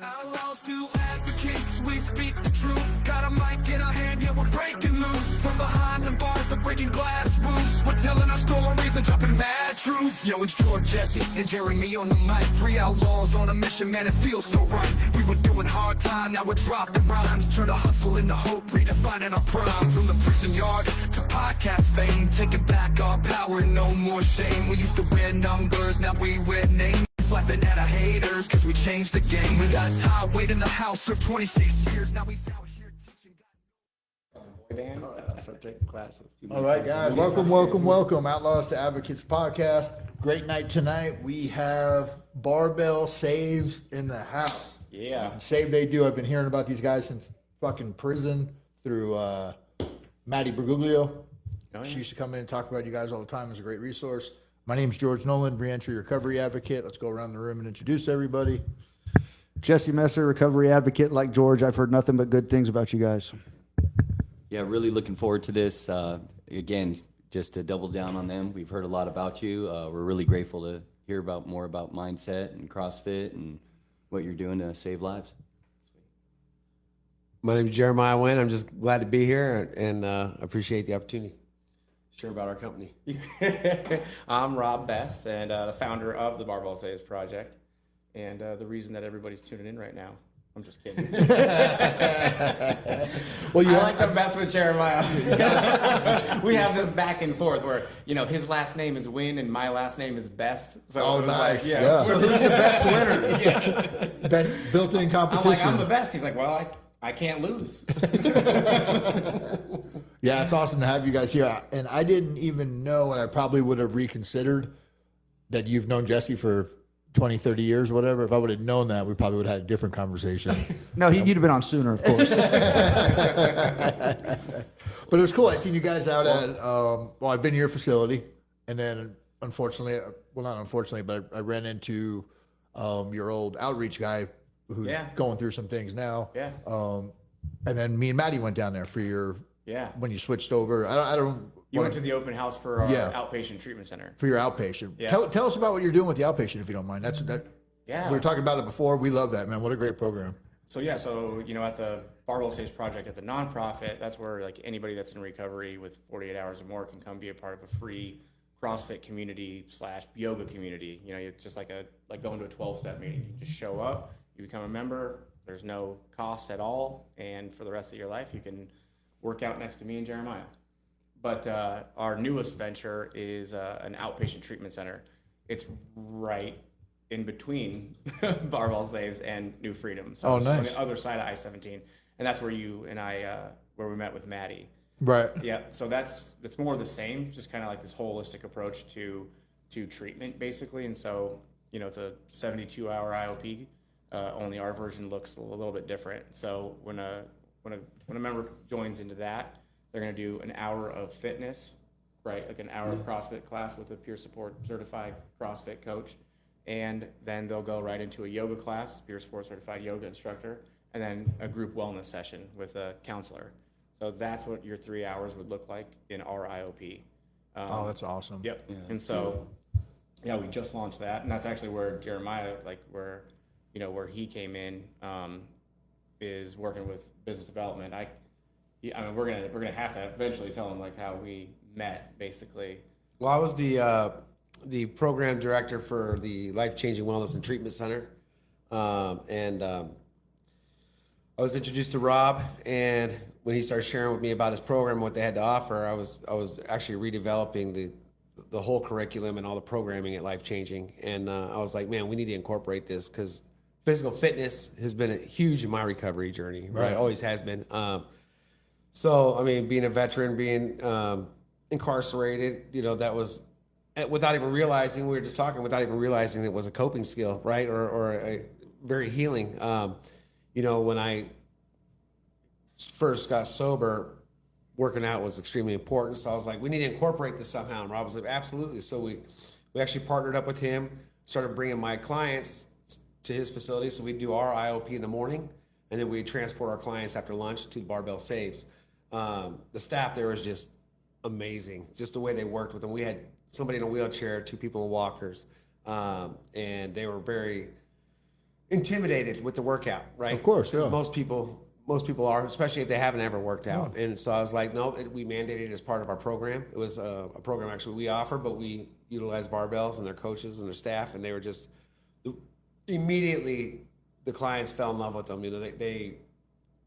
Outlaws do advocates, we speak the truth. Got a mic in our hand, yeah, we're breaking loose. From behind the bars, the breaking glass roofs. We're telling our stories and dropping mad truth. Yo, it's George, Jesse, and Jeremy on the mic. 3 outlaws on a mission, man, it feels so right. We were doing hard time, now we're dropping rhymes. Turn the hustle into hope, redefining our prime. From the prison yard to podcast fame, taking back our power, no more shame. We used to wear numbers, now we wear names. Laughing at our haters, cause we changed the game. We got Todd Wade in the house for 26 years. Now he's out here teaching. Band. Start taking classes. All right, guys, welcome. Outlaws to Advocates podcast. Great night tonight. We have Barbell Saves in the house. Yeah. Save they do. I've been hearing about these guys since fucking prison through Maddie Bergoglio. Oh, yeah. She used to come in and talk about you guys all the time. It's a great resource. My name's George Nolan, reentry recovery advocate. Let's go around the room and introduce everybody. Jesse Messer, recovery advocate like George. I've heard nothing but good things about you guys. Yeah, really looking forward to this. Again, just to double down on them, we've heard a lot about you. We're really grateful to hear more about mindset and CrossFit and what you're doing to save lives. My name is Jeremiah Wynn. I'm just glad to be here and appreciate the opportunity to share about our company. I'm Rob Best, and the founder of the Barbell Saves Project, and the reason that everybody's tuning in right now. I'm just kidding. Well, I like the best with Jeremiah. We have this back and forth where, his last name is Wynn and my last name is Best. So Oh, it was nice. like, Yeah. So who's the best winner? Yeah. Built-in competition. I'm like, I'm the best. He's like, well, I can't lose. Yeah, it's awesome to have you guys here. And I didn't even know, and I probably would have reconsidered that you've known Jesse for 20, 30 years, whatever. If I would have known that, we probably would have had a different conversation. No, you'd have been on sooner, of course. But it was cool. I seen you guys out at, I've been to your facility. And then, unfortunately, not unfortunately, but I ran into your old outreach guy who's going through some things now. Yeah. And then me and Maddie went down there for your, when you switched over. I don't. You went to the open house for our outpatient treatment center. For your outpatient. Yeah. Tell us about what you're doing with the outpatient, if you don't mind. Yeah. We were talking about it before. We love that, man. What a great program. So at the Barbell Saves Project at the nonprofit, that's where like anybody that's in recovery with 48 hours or more can come be a part of a free CrossFit community / yoga community. It's just like going to a 12-step meeting. You just show up, you become a member. There's no cost at all, and for the rest of your life, you can work out next to me and Jeremiah. But our newest venture is an outpatient treatment center. It's right in between Barbell Saves and New Freedom. So it's on the other side of I-17. And that's where you and I, where we met with Maddie. Right. Yeah, so it's more of the same, just kind of like this holistic approach to treatment, basically. And so, it's a 72-hour IOP. Only our version looks a little bit different. So when a member joins into that, they're going to do an hour of fitness, right? Like an hour of CrossFit class with a peer support certified CrossFit coach. And then they'll go right into a yoga class, peer support certified yoga instructor, and then a group wellness session with a counselor. So that's what your 3 hours would look like in our IOP. That's awesome. Yep. Yeah. And so, we just launched that. And that's actually where Jeremiah, where he came in, is working with business development. We're gonna have to eventually tell him how we met, basically. Well, I was the program director for the Life Changing Wellness and Treatment Center, and I was introduced to Rob. And when he started sharing with me about his program, what they had to offer, I was actually redeveloping the whole curriculum and all the programming at Life Changing. And I was like, man, we need to incorporate this because physical fitness has been huge in my recovery journey. Right, always has been. So, being a veteran, being incarcerated, that was, without even realizing, we were just talking, without even realizing it was a coping skill, right? Or a very healing. When I first got sober, working out was extremely important. So I was like, we need to incorporate this somehow. And Rob was like, absolutely. So we actually partnered up with him, started bringing my clients to his facility. So we do our IOP in the morning, and then we transport our clients after lunch to Barbell Saves. The staff there was just amazing, just the way they worked with them. We had somebody in a wheelchair, 2 people in walkers, and they were very intimidated with the workout, right? Of course, 'Cause yeah. most people are, especially if they haven't ever worked out. And so I was like, no, we mandated it as part of our program. It was a program actually we offer, but we utilize barbells and their coaches and their staff, and they were just immediately the clients fell in love with them. You know, they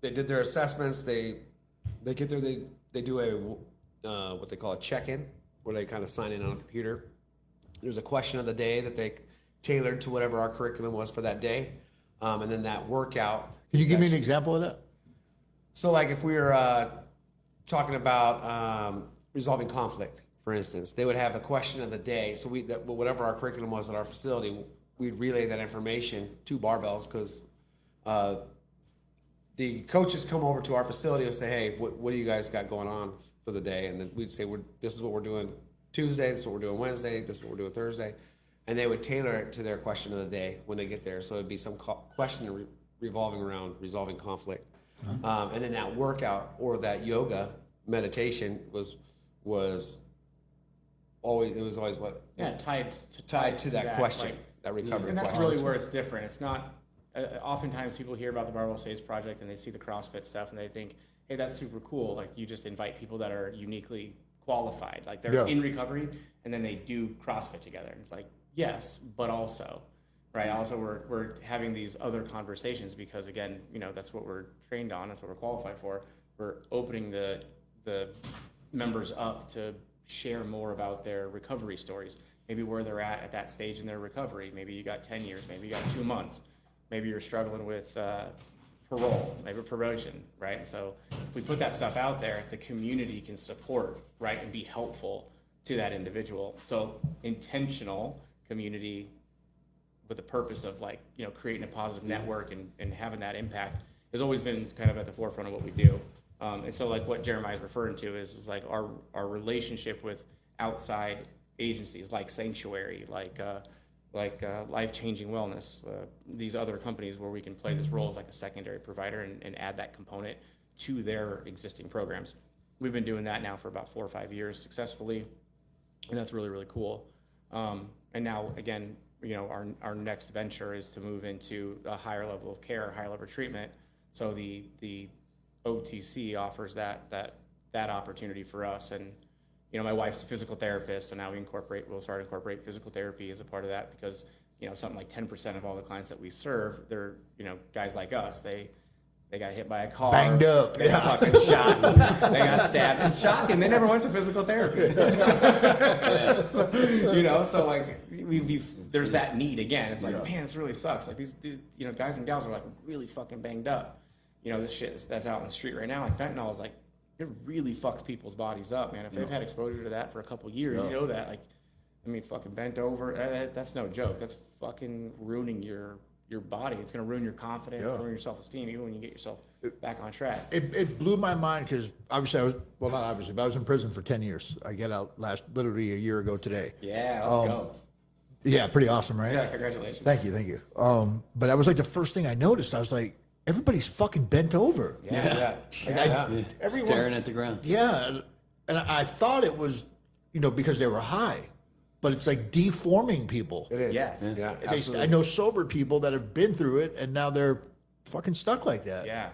did their assessments. They get there. They do a what they call a check-in, where they kind of sign in on a computer. There's a question of the day that they tailored to whatever our curriculum was for that day, and then that workout. Can you give me an example of that? So, like if we were talking about resolving conflict, for instance, they would have a question of the day. So whatever our curriculum was at our facility, we'd relay that information to barbells, because the coaches come over to our facility and say, hey, what do you guys got going on for the day? And then we'd say, this is what we're doing Tuesday, this is what we're doing Wednesday, this is what we're doing Thursday. And they would tailor it to their question of the day when they get there. So it'd be some question revolving around resolving conflict. And then that workout or that yoga meditation was always what? Yeah, tied to that question, like, that recovery and that's question. really where it's different. It's not. Oftentimes, people hear about the Barbell Saves Project and they see the CrossFit stuff and they think, "Hey, that's super cool." Like you just invite people that are uniquely qualified, like they're in recovery, and then they do CrossFit together. And it's like, yes, but also, right? Also, we're having these other conversations because, again, you know, that's what we're trained on. That's what we're qualified for. We're opening the members up to share more about their recovery stories. Maybe where they're at that stage in their recovery. Maybe you got 10 years. Maybe you got 2 months. Maybe you're struggling with parole, maybe promotion, right? And so if we put that stuff out there, the community can support, right, and be helpful to that individual. So intentional community with the purpose of, like, you know, creating a positive network and having that impact has always been kind of at the forefront of what we do. And so, like what Jeremiah is referring to is like our relationship with outside agencies like Sanctuary, like Life Changing Wellness, these other companies where we can play this role as like a secondary provider and add that component to their existing programs. We've been doing that now for about 4 or 5 years successfully, and that's really, really cool. And now, again, you know, our next venture is to move into a higher level of care, higher level of treatment. So the OTC offers that opportunity for us. And, you know, my wife's a physical therapist, so now we'll start to incorporate physical therapy as a part of that, because, you know, something like 10% of all the clients that we serve, they're, you know, guys like us. They got hit by a car, Banged up, they got fucking shot, they got stabbed. It's shocking. They never went to physical therapy. So, you know, so like there's that need again. It's like, man, this really sucks. Like these, you know, guys and gals are like really fucking banged up. You know, this shit that's out on the street right now. Like fentanyl is like, it really fucks people's bodies up, man. If they've had exposure to that for a couple years, you know that. Like, I mean, fucking bent over. That's no joke. That's fucking ruining your body. It's going to ruin your confidence, it's going to ruin your self-esteem, even when you get yourself back on track. It blew my mind because obviously not obviously, but I was in prison for 10 years. I get out literally a year ago today. Yeah, let's go. Yeah, pretty awesome, right? Yeah, congratulations. Thank you. But that was like the first thing I noticed. I was like, everybody's fucking bent over. Yeah. Everyone, Staring at the ground. Yeah, and I thought it was, you know, because they were high, but it's like deforming people. It is. Yes. Yeah, I absolutely. know sober people that have been through it, and now they're fucking stuck like that. Yeah.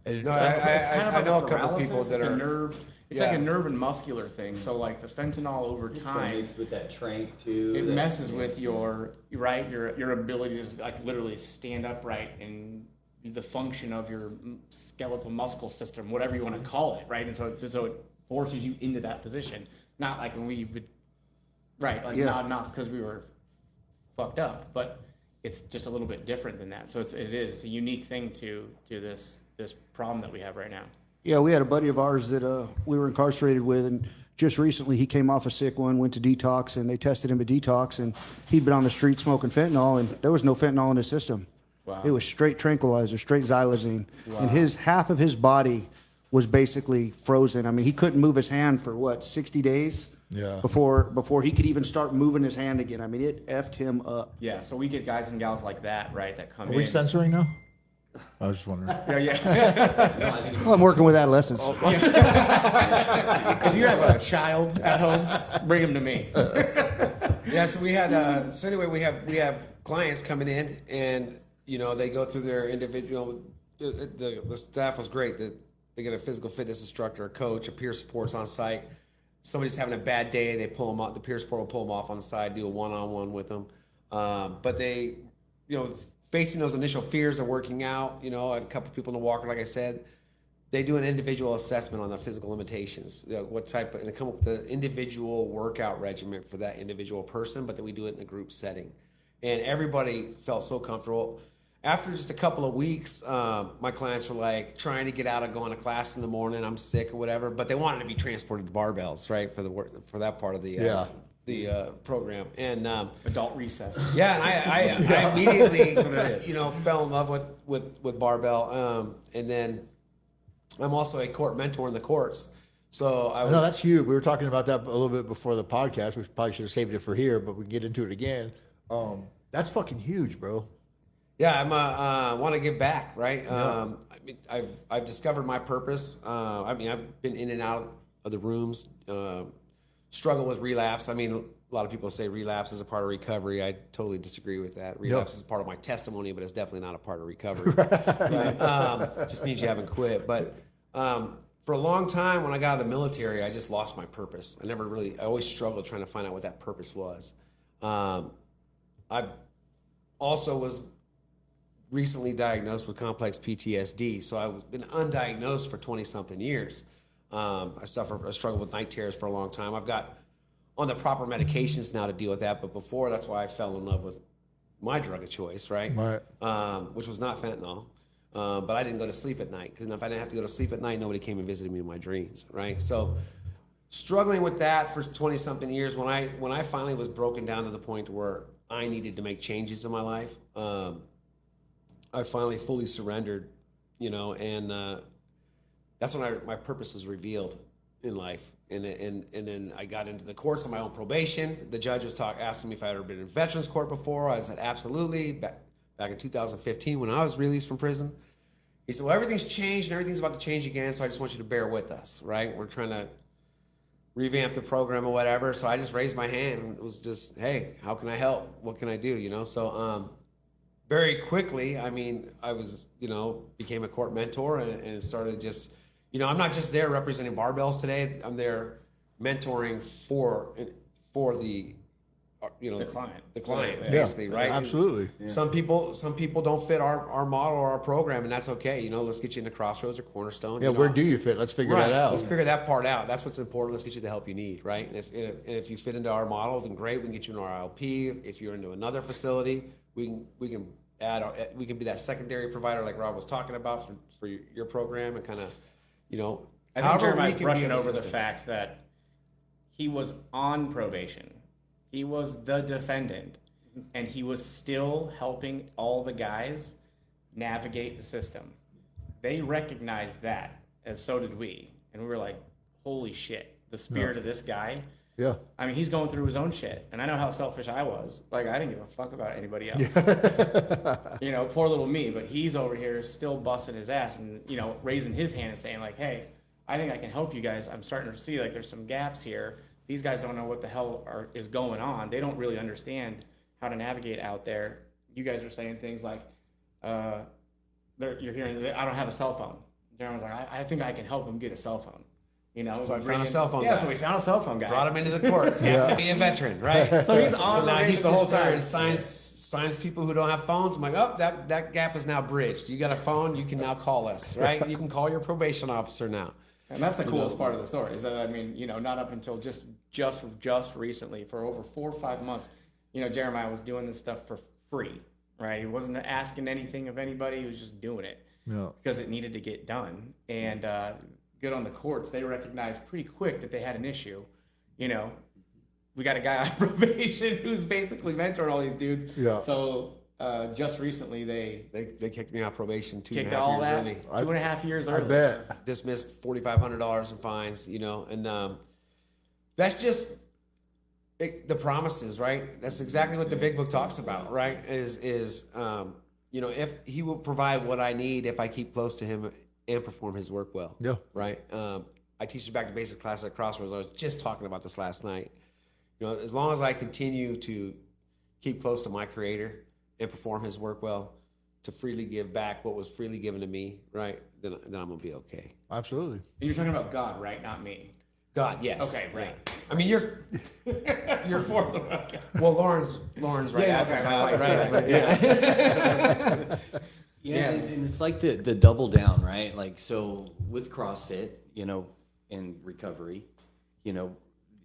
And No, It's kind of I like know a couple paralysis. people that It's are. a nerve. It's like a nerve and muscular thing. So like the fentanyl over time, Mixed with that trank too. it messes with your ability to like literally stand upright and the function of your skeletal muscle system, whatever you want to call it, right? And so it forces you into that position. Not like when we would, not because we were fucked up, but it's just a little bit different than that. So it's a unique thing to this problem that we have right now. Yeah, we had a buddy of ours that we were incarcerated with, and just recently he came off a sick one, went to detox, and they tested him at detox, and he'd been on the street smoking fentanyl, and there was no fentanyl in his system. Wow. It was straight tranquilizer, straight xylazine, and half of his body was basically frozen. I mean, he couldn't move his hand for 60 days? Yeah. Before he could even start moving his hand again. I mean, it effed him up. Yeah, so we get guys and gals like that, right, that come Are in. we censoring now? I was just wondering. Yeah. Well, I'm working with adolescents. If you have a child at home, bring them to me. Yeah, so we had. So anyway, we have clients coming in, and you know, they go through their individual. The staff was great. They get a physical fitness instructor, a coach, a peer support's on site. Somebody's having a bad day, they pull them off. The peer support will pull them off on the side, do a one-on-one with them. But they, you know, facing those initial fears of working out, you know, a couple people in the walker, like I said, they do an individual assessment on their physical limitations. You know, what type of, and they come up with the individual workout regimen for that individual person, but then we do it in a group setting. And everybody felt so comfortable. After just a couple of weeks, my clients were like trying to get out of going to class in the morning. I'm sick or whatever, but they wanted to be transported to barbells, right, for the work, for that part of the program. And Adult recess. yeah, and I immediately, you know, fell in love with barbell. And then I'm also a court mentor in the courts. So I No, that's huge. We were talking about that a little bit before the podcast. We probably should have saved it for here, but we can get into it again. That's fucking huge, bro. Yeah, I'm want to give back, right? I mean, I've discovered my purpose. I mean, I've been in and out of the rooms, struggle with relapse. I mean, a lot of people say relapse is a part of recovery. I totally disagree with that. Relapse is part of my testimony, but it's definitely not a part of recovery. Right? Just means you haven't quit. But for a long time, when I got out of the military, I just lost my purpose. I always struggled trying to find out what that purpose was. I also was recently diagnosed with complex PTSD, so I've been undiagnosed for 20-something years. I struggled with night terrors for a long time. I've got on the proper medications now to deal with that, but before, that's why I fell in love with my drug of choice, right? Which was not fentanyl. But I didn't go to sleep at night, because if I didn't have to go to sleep at night, nobody came and visited me in my dreams, right? So struggling with that for 20-something years, when I finally was broken down to the point where I needed to make changes in my life, I finally fully surrendered, you know, and that's when my purpose was revealed in life. And then I got into the courts on my own probation. The judge was asking me if I had ever been in veterans court before. I said, absolutely. Back in 2015, when I was released from prison, he said, well, everything's changed and everything's about to change again, so I just want you to bear with us, right? We're trying to revamp the program or whatever. So I just raised my hand and it was just, hey, how can I help? What can I do? You know, so very quickly, I mean, I was, you know, became a court mentor and started just, you know, I'm not just there representing barbells today. I'm there mentoring for the, you know, the client, basically, right? Absolutely. Yeah. Some people don't fit our model or our program, and that's okay. You know, let's get you into Crossroads or Cornerstone. Yeah, where do you fit? Let's figure that out. Let's figure that part out. That's what's important. Let's get you the help you need, right? And if you fit into our model, then great. We can get you into our ILP. If you're into another facility, we can be that secondary provider, like Rob was talking about for your program, and kind of, you know. I think Jeremiah's brushing over the fact that he was on probation. He was the defendant, and he was still helping all the guys navigate the system. They recognized that, as so did we. And we were like, holy shit, the spirit of this guy. Yeah. I mean, he's going through his own shit. And I know how selfish I was. Like, I didn't give a fuck about anybody else. You know, poor little me. But he's over here still busting his ass and, you know, raising his hand and saying, like, hey, I think I can help you guys. I'm starting to see, like, there's some gaps here. These guys don't know what the hell is going on. They don't really understand how to navigate out there. You guys are saying things like, you're hearing, I don't have a cell phone. Jeremy was like, I think I can help him get a cell phone. You know, so I found a cell phone guy. Yeah, so we found a cell phone guy. Brought him into the courts. He has to be a veteran, right? So he's on probation the whole time. Signs people who don't have phones. I'm like, oh, that gap is now bridged. You got a phone, you can now call us, right? You can call your probation officer now. And that's the coolest part of the story, is that, I mean, you know, not up until just recently, for over 4 or 5 months, you know, Jeremiah was doing this stuff for free, right? He wasn't asking anything of anybody. He was just doing it because it needed to get done. And good on the courts, they recognized pretty quick that they had an issue. You know, we got a guy on probation who's basically mentoring all these dudes. Yeah. So just recently they kicked me off probation 2.5 years early. 2.5 years early. I bet. Dismissed $4,500 in fines, you know, and that's just the promises, right? That's exactly what the big book talks about, right? Is you know, if he will provide what I need if I keep close to him and perform his work well. Yeah. Right. I teach the back to basics class at Crossroads. I was just talking about this last night. You know, as long as I continue to keep close to my Creator and perform his work well, to freely give back what was freely given to me, right? Then I'm gonna be okay. Absolutely. And you're talking about God, right? Not me. God, yes. Okay, right. Yeah. I mean, you're For the okay. well, Lauren's right Yeah, after okay, God, right. right? Yeah. Yeah, and it's like the double down, right? Like, so with CrossFit, you know, and recovery, you know,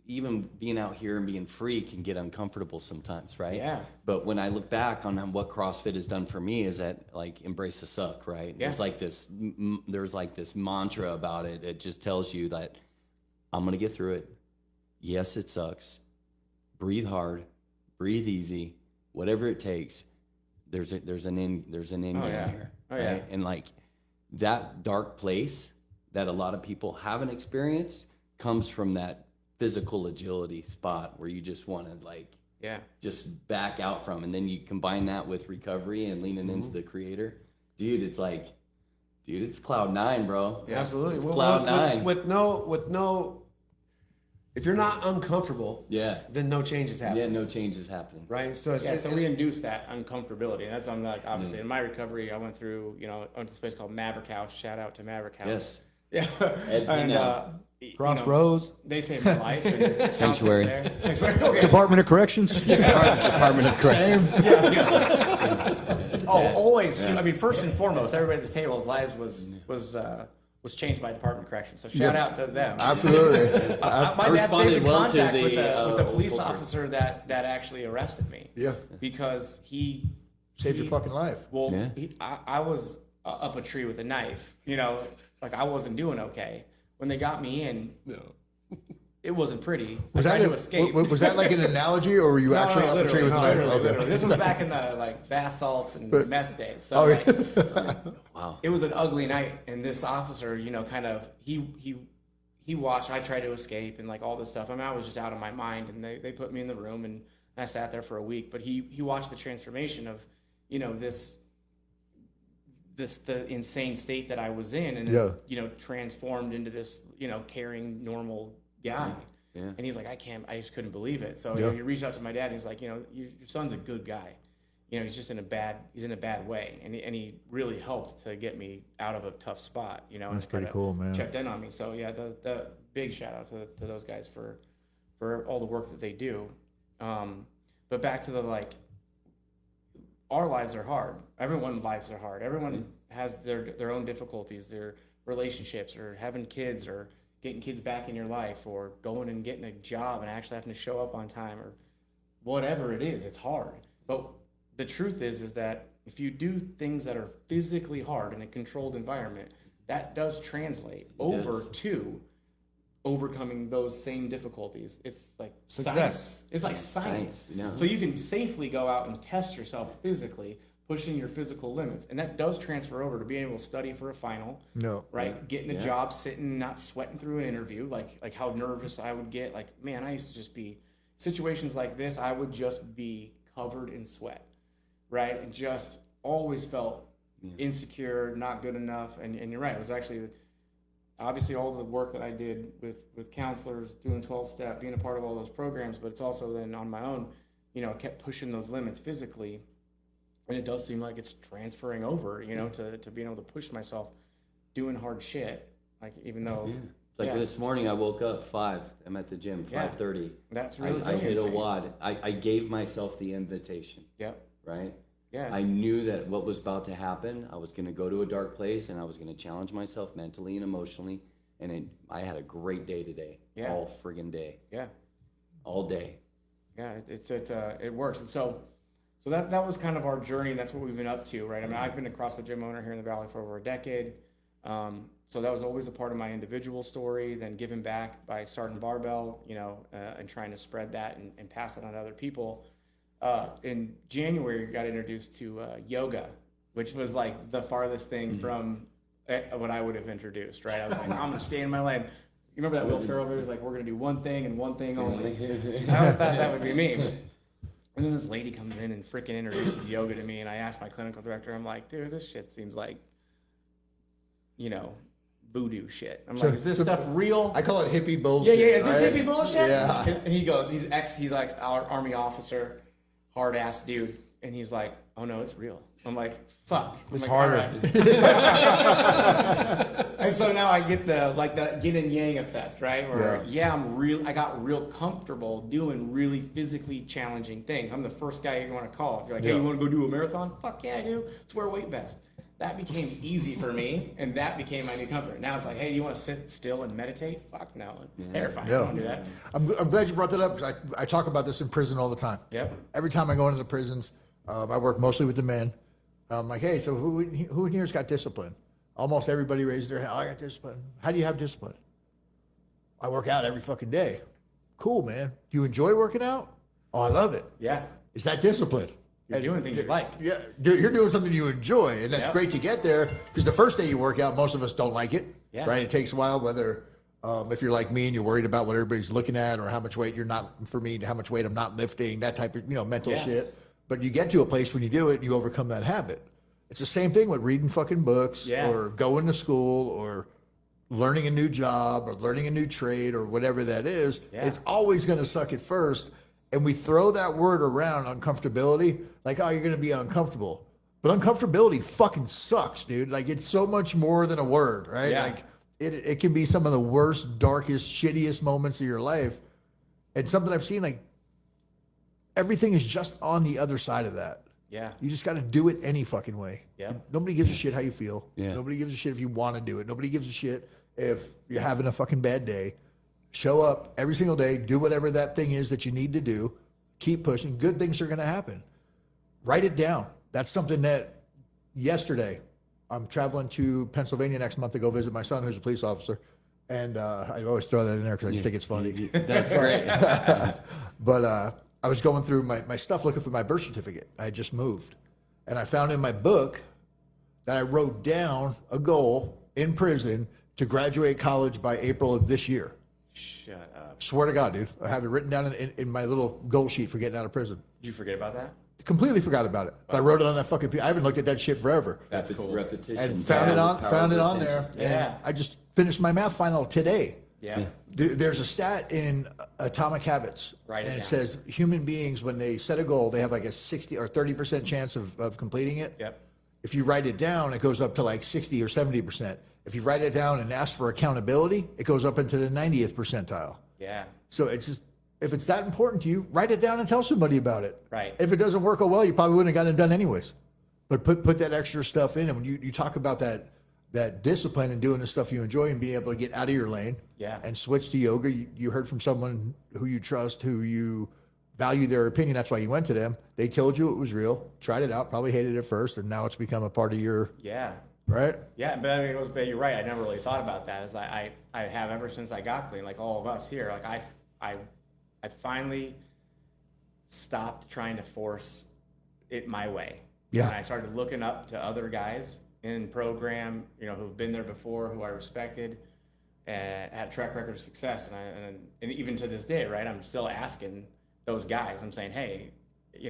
even being out here and being free can get uncomfortable sometimes, right? Yeah. But when I look back on what CrossFit has done for me is that, like, embrace the suck, right? Yeah. There's like this mantra about it. It just tells you that I'm going to get through it. Yes, it sucks. Breathe hard, breathe easy, whatever it takes. There's an end game yeah. here, Oh, right? yeah. And like that dark place that a lot of people haven't experienced comes from that physical agility spot where you just want to like Yeah. just back out from, and then you combine that with recovery and leaning into the creator, dude. It's cloud nine, bro. Yeah. Absolutely. It's Well, cloud nine. with no, if you're not uncomfortable, Yeah, then no change is happening. yeah. No change is happening. Right. So it's Yeah, so we induce that uncomfortability. And that's on like obviously Mm. in my recovery, I went through, you know, I went to this place called Maverick House. Shout out to Maverick House. Yes. Yeah. Ed, and you know. you know, Crossroads. they saved my life. And Sanctuary. Sanctuary. Okay. Department of Corrections. Department of Corrections. Oh, always. I mean, first and foremost, everybody at this table's lives was changed by Department of Corrections. So shout out to them. Absolutely. My dad responded stays in well to contact the, with the police Volcker. officer that actually arrested me. Yeah. Because he Saved your fucking life. Well, Yeah. I was up a tree with a knife. You know, like I wasn't doing okay. When they got me in, it wasn't pretty. Was I tried that to escape. was that like an analogy, or were you actually up a tree with a knife? literally, Okay. literally. This was back in the like bath salts and meth days. So Oh, like, Wow. it was an ugly night, and this officer, you know, kind of he watched. I tried to escape and like all this stuff. I mean, I was just out of my mind, and they put me in the room, and I sat there for a week. But he watched the transformation of, you know, the insane state that I was in, and Yeah. you know, transformed into this, you know, caring, normal guy. Yeah. And he's like, I just couldn't believe it. So Yeah. he reached out to my dad, and he's like, you know, your son's a good guy. You know, he's just in a bad way, and he really helped to get me out of a tough spot. You know, That's and pretty kinda cool, man. Checked in on me. So yeah, the big shout out to those guys for all the work that they do. But back to the like, our lives are hard. Everyone's lives are hard. Everyone has their own difficulties, their relationships, or having kids, or getting kids back in your life, or going and getting a job and actually having to show up on time, or whatever it is. It's hard. But the truth is that if you do things that are physically hard in a controlled environment, that does translate over to overcoming those same difficulties. It's like Success. science. It's like science. Yeah. So you can safely go out and test yourself physically, pushing your physical limits, and that does transfer over to being able to study for a final. No. Right, getting a job, sitting, not sweating through an interview, like how nervous I would get. Like, man, I used to just be situations like this. I would just be covered in sweat, right, and just always felt insecure, not good enough. And you're right. It was actually obviously all the work that I did with counselors, doing 12-step, being a part of all those programs, but it's also then on my own, you know, kept pushing those limits physically. And it does seem like it's transferring over, you know, to being able to push myself doing hard shit. Like, even though, Like this morning, I woke up 5. I'm at the gym, Yeah. 5:30. That's I really hit a insane. wad. I gave myself the invitation, Yep. right? Yeah. I knew that what was about to happen, I was going to go to a dark place, and I was going to challenge myself mentally and emotionally. And I had a great day today, Yeah. all friggin' day, Yeah. all day. Yeah. It works. And so that was kind of our journey. That's what we've been up to, right? I mean, I've been a CrossFit gym owner here in the Valley for over a decade. So that was always a part of my individual story, then giving back by starting Barbell, you know, and trying to spread that and pass it on to other people. In January, I got introduced to yoga, which was like the farthest thing from what I would have introduced, right? I was like, I'm going to stay in my lane. You remember that Will Ferrell video? He was like, we're going to do one thing and one thing only. I always thought that would be me. And then this lady comes in and freaking introduces yoga to me, and I asked my clinical director, I'm like, dude, this shit seems like, you know, voodoo shit. I'm like, is this stuff real? I call it hippie bullshit. Yeah, is this right? hippie bullshit? Yeah. And he goes, he's like our army officer, hard ass dude, and he's like, oh no, it's real. I'm like, fuck. It's like, harder. all right. And so now I get the yin and yang effect, right? Where I got real comfortable doing really physically challenging things. I'm the first guy you want to call. If you're like, hey, you want to go do a marathon? Fuck yeah, I do. Let's wear a weight vest. That became easy for me, and that became my new comfort. Now it's like, hey, do you want to sit still and meditate? Fuck no, it's terrifying. I don't do that. I'm glad you brought that up, because I talk about this in prison all the time. Yep. Every time I go into the prisons, I work mostly with the men. I'm like, hey, so who in here's got discipline? Almost everybody raises their hand. Oh, I got discipline. How do you have discipline? I work out every fucking day. Cool, man. Do you enjoy working out? Oh, I love it. Yeah. Is that discipline? You're doing things you like. Yeah, you're doing something you enjoy, and that's great to get there, because the first day you work out, most of us don't like it, right? It takes a while, whether if you're like me and you're worried about what everybody's looking at, or how much weight you're not, for me, how much weight I'm not lifting, that type of, mental shit. But you get to a place when you do it, and you overcome that habit. It's the same thing with reading fucking books, or going to school, or learning a new job, or learning a new trade, or whatever that is. It's always going to suck at first. And we throw that word around, uncomfortability, like, oh, you're going to be uncomfortable. But uncomfortability fucking sucks, dude. Like, it's so much more than a word, right? Yeah. Like, it can be some of the worst, darkest, shittiest moments of your life. And something I've seen, like, everything is just on the other side of that. Yeah. You just got to do it any fucking way. Yeah. Nobody gives a shit how you feel. Yeah. Nobody gives a shit if you want to do it. Nobody gives a shit if you're having a fucking bad day. Show up every single day, do whatever that thing is that you need to do, keep pushing. Good things are going to happen. Write it down. That's something that yesterday, I'm traveling to Pennsylvania next month to go visit my son, who's a police officer. And I always throw that in there because I just think it's funny. That's great. But I was going through my stuff looking for my birth certificate. I had just moved. And I found in my book that I wrote down a goal in prison to graduate college by April of this year. Shut up. Swear to God, dude. I have it written down in my little goal sheet for getting out of prison. Did you forget about that? Completely forgot about it. But I wrote it on that fucking I haven't looked at that shit forever. That's cool. Repetition. And found it on there. Yeah. And I just finished my math final today. Yeah. There's a stat in Atomic Habits. Write it and it down. says human beings, when they set a goal, they have like a 60 or 30% chance of completing it. Yep. If you write it down, it goes up to like 60 or 70%. If you write it down and ask for accountability, it goes up into the 90th percentile. Yeah. So it's just, if it's that important to you, write it down and tell somebody about it. Right. If it doesn't work out well, you probably wouldn't have gotten it done anyways. But put that extra stuff in. And when you talk about that discipline and doing the stuff you enjoy and being able to get out of your lane and switch to yoga, you heard from someone who you trust, who you value their opinion. That's why you went to them. They told you it was real, tried it out, probably hated it first, and now it's become a part of your, right? Yeah, but you're right. I never really thought about that. As I have ever since I got clean, like all of us here. Like I finally stopped trying to force it my way. Yeah. And I started looking up to other guys in program, who've been there before, who I respected, and had a track record of success. And even to this day, right, I'm still asking those guys. I'm saying, hey,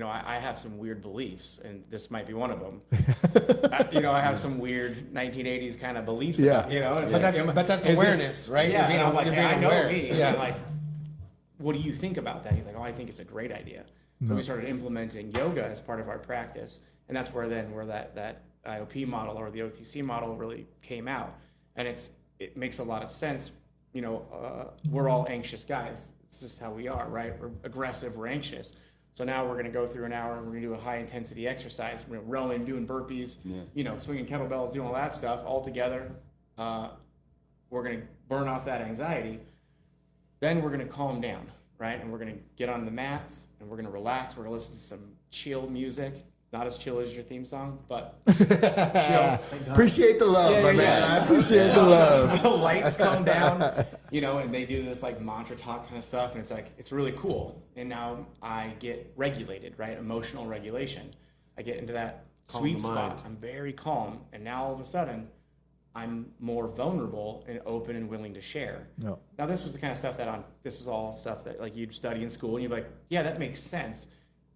I have some weird beliefs, and this might be one of them. I have some weird 1980s kind of beliefs. Yeah. But that's awareness, right? Yeah. You're being, I'm like, you're hey, being I know aware. me. Yeah. I'm like, what do you think about that? He's like, oh, I think it's a great idea. So we started implementing yoga as part of our practice, and that's where that IOP model or the OTC model really came out. And it makes a lot of sense. We're all anxious guys. It's just how we are, right? We're aggressive, we're anxious. So now we're going to go through an hour and we're going to do a high intensity exercise. We're rowing, doing burpees, swinging kettlebells, doing all that stuff all together. We're going to burn off that anxiety. Then we're going to calm down, right? And we're going to get on the mats and we're going to relax. We're going to listen to some chill music. Not as chill as your theme song, but chill. Appreciate the love, my man. I appreciate the love. The lights come down, and they do this like mantra talk kind of stuff, and it's really cool. And now I get regulated, right? Emotional regulation. I get into that sweet spot. I'm very calm, and now all of a sudden, I'm more vulnerable and open and willing to share. No. Now this was the kind of stuff this is all stuff that like you'd study in school, and you'd be like, yeah, that makes sense.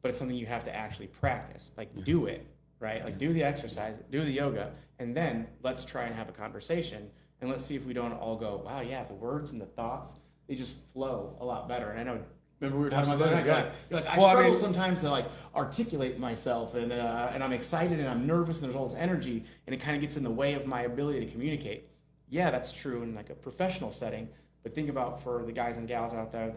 But it's something you have to actually practice. Like, do it, right? Like, do the exercise, do the yoga, and then let's try and have a conversation, and let's see if we don't all go, wow, yeah, the words and the thoughts, they just flow a lot better. And I know Remember we were talking Absolutely, about that? yeah. You're like, I Well, I struggle mean- sometimes to like articulate myself, and I'm excited and I'm nervous, and there's all this energy, and it kind of gets in the way of my ability to communicate. Yeah, that's true in like a professional setting, but think about for the guys and gals out there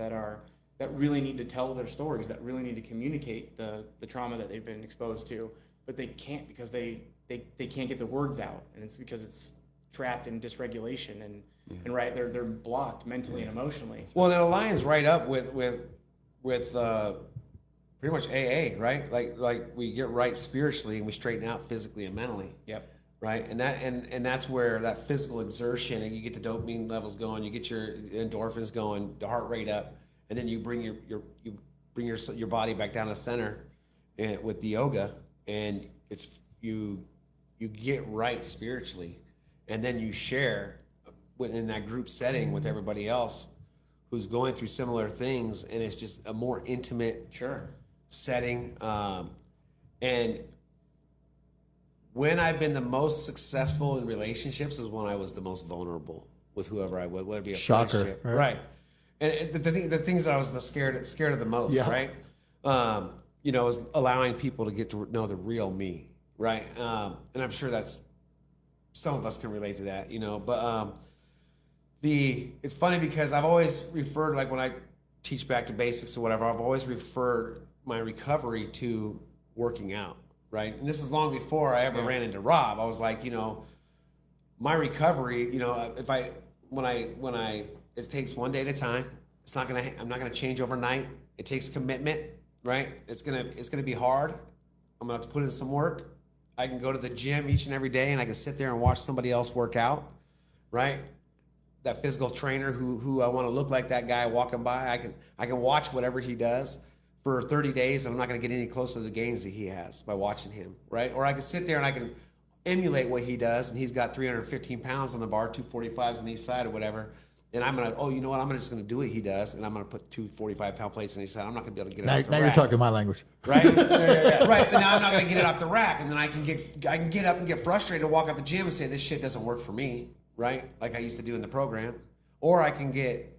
that really need to tell their stories, that really need to communicate the trauma that they've been exposed to, but they can't because they can't get the words out, and it's because it's trapped in dysregulation and right they're blocked mentally and emotionally. Well, and it aligns right up with pretty much AA, right? Like we get right spiritually and we straighten out physically and mentally. Yep. Right, and that's where that physical exertion, and you get the dopamine levels going, you get your endorphins going, the heart rate up, and then you bring your body back down to center, and with the yoga, and it's you get right spiritually, and then you share in that group setting with everybody else who's going through similar things, and it's just a more intimate setting, and when I've been the most successful in relationships is when I was the most vulnerable with whoever I would, whether it be a Shocker, friendship. right? Right. And the things that I was scared of the most, Yeah. right? Was allowing people to get to know the real me, right? And I'm sure that's some of us can relate to that, But it's funny because I've always referred, like when I teach back to basics or whatever, I've always referred my recovery to working out. Right. And this is long before I ever ran into Rob. I was like, my recovery, when I it takes one day at a time. I'm not gonna change overnight. It takes commitment, right? It's gonna be hard. I'm gonna have to put in some work. I can go to the gym each and every day and I can sit there and watch somebody else work out, right? That physical trainer who I want to look like that guy walking by. I can watch whatever he does for 30 days, and I'm not going to get any closer to the gains that he has by watching him, right? Or I can sit there and I can emulate what he does, and he's got 315 pounds on the bar, 245s on each side or whatever, and I'm going to, I'm just going to do what he does, and I'm going to put 245-pound plates on each side. I'm not going to be able to get it off the Now rack. you're talking my language. Right? Right, and now I'm not going to get it off the rack, and then I can get up and get frustrated and walk out the gym and say, this shit doesn't work for me, right? Like I used to do in the program. Or I can get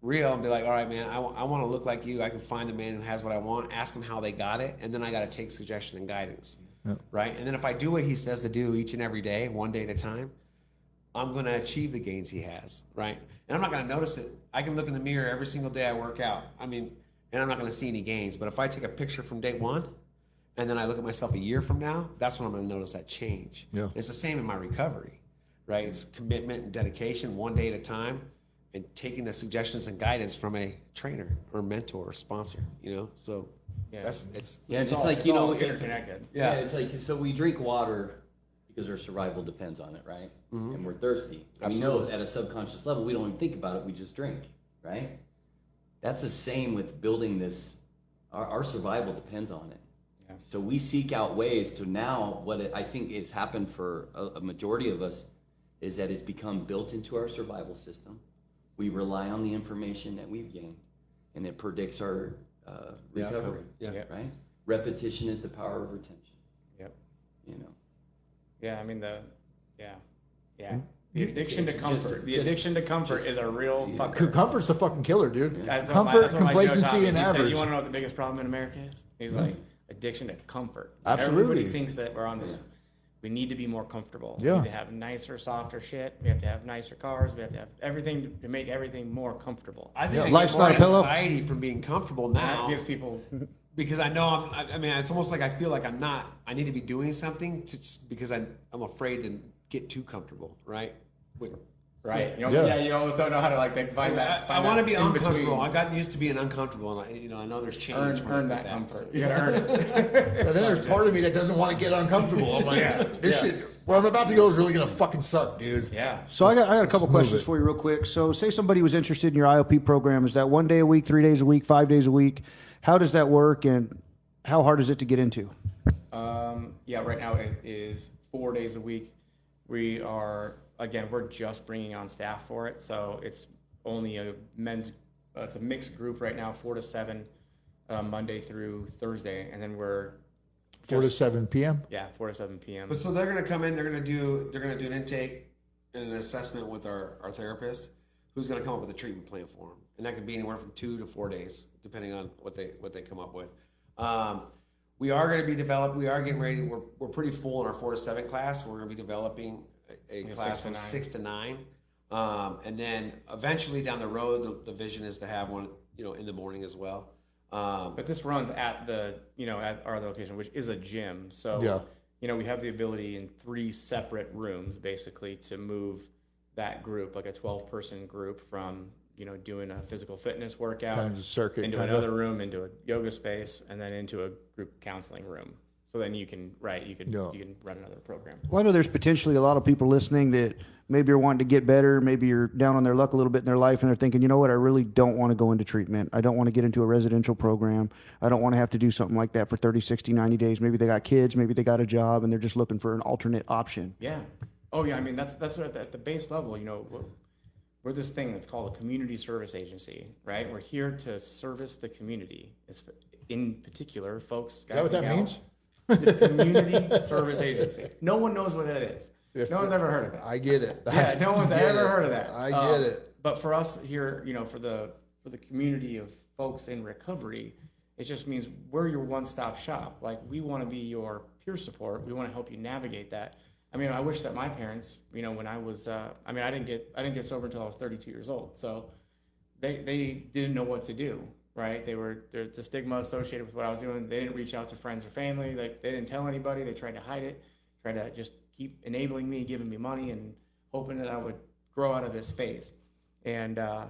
real and be like, all right, man, I want to look like you. I can find the man who has what I want, ask him how they got it, and then I got to take suggestion and guidance, right? And then if I do what he says to do each and every day, one day at a time, I'm going to achieve the gains he has, right? And I'm not going to notice it. I can look in the mirror every single day I work out. And I'm not going to see any gains. But if I take a picture from day one, and then I look at myself a year from now, that's when I'm going to notice that change. Yeah. It's the same in my recovery, right? It's commitment and dedication, one day at a time, and taking the suggestions and guidance from a trainer or mentor or sponsor, So it's it's all- like, it's all it's, interconnected. yeah, it's like, so we drink water because our survival depends on it, right? And we're thirsty. Absolutely. We know at a subconscious level, we don't even think about it, we just drink, right? That's the same with building this, our survival depends on it. Yeah. So we seek out ways to now, I think has happened for a majority of us is that it's become built into our survival system. We rely on the information that we've gained, and it predicts our recovery. Yeah. Right. Repetition is the power of retention. Yep. Yeah. The addiction to comfort. The addiction to comfort is a real fucker. Comfort's a fucking killer, dude. That's Comfort, what my Joe taught complacency, me. and He said, average. you want to know what the biggest problem in America is? He's like, addiction to comfort. Absolutely. Everybody thinks that we're on this. We need to be more comfortable. Yeah. We need to have nicer, softer shit. We have to have nicer cars. We have to have everything to make everything more comfortable. I think I Life's get more not a pillow. anxiety from being comfortable now. That gives people. Because I know it's almost like I feel like I need to be doing something because I'm afraid to get too comfortable, right? Right. So- You almost don't know how to find that. I want to be in uncomfortable. between. I've gotten used to being uncomfortable, and I know there's change. when I Earn get that comfort. So- You gotta earn it. And then there's part of me that doesn't want to get uncomfortable. I'm like, this shit, where I'm about to go is really gonna fucking suck, dude. Yeah. So I got a couple move questions it. for you real quick. So say somebody was interested in your IOP program. Is that 1 day a week, 3 days a week, 5 days a week? How does that work, and how hard is it to get into? Right now it is 4 days a week. We're just bringing on staff for it, so it's only it's a mixed group right now, 4 to 7, Monday through Thursday, and then we're 4 to 7 p.m. 4 to 7 p.m. But so they're gonna come in. They're gonna do an intake and an assessment with our therapist, who's gonna come up with a treatment plan for them. and that could be anywhere from 2 to 4 days, depending on what they come up with. We are going to be developing. We are getting ready. We're pretty full in our 4 to 7 class. We're going to be developing a class from 6 to 9, and then eventually down the road, the vision is to have one, in the morning as well. But this runs at at our location, which is a gym. So, we have the ability in 3 separate rooms, basically, to move that group, like a 12-person group, from, doing a physical fitness workout Kind of circuit, into kind of. another room, into a yoga space, and then into a group counseling room. So then you can run another program. Well, I know there's potentially a lot of people listening that maybe are wanting to get better. Maybe you're down on their luck a little bit in their life and they're thinking, you know what, I really don't want to go into treatment. I don't want to get into a residential program. I don't want to have to do something like that for 30, 60, 90 days. Maybe they got kids, maybe they got a job, and they're just looking for an alternate option. Yeah. Oh, yeah. I mean, that's at the base level, we're this thing that's called a community service agency, right? We're here to service the community. In particular, folks, guys, Is that what that means? The community service agency. No one knows what that is. No one's ever heard of it. I get it. Yeah, no one's ever heard of that. I get it. But for us here, for the community of folks in recovery, it just means we're your one-stop shop. Like, we want to be your peer support. We want to help you navigate that. I mean, I wish that my parents, when I was, I didn't get sober until I was 32 years old. So they didn't know what to do, right? There's the stigma associated with what I was doing. They didn't reach out to friends or family. They didn't tell anybody. They tried to hide it, tried to just keep enabling me, giving me money, and hoping that I would grow out of this phase. And I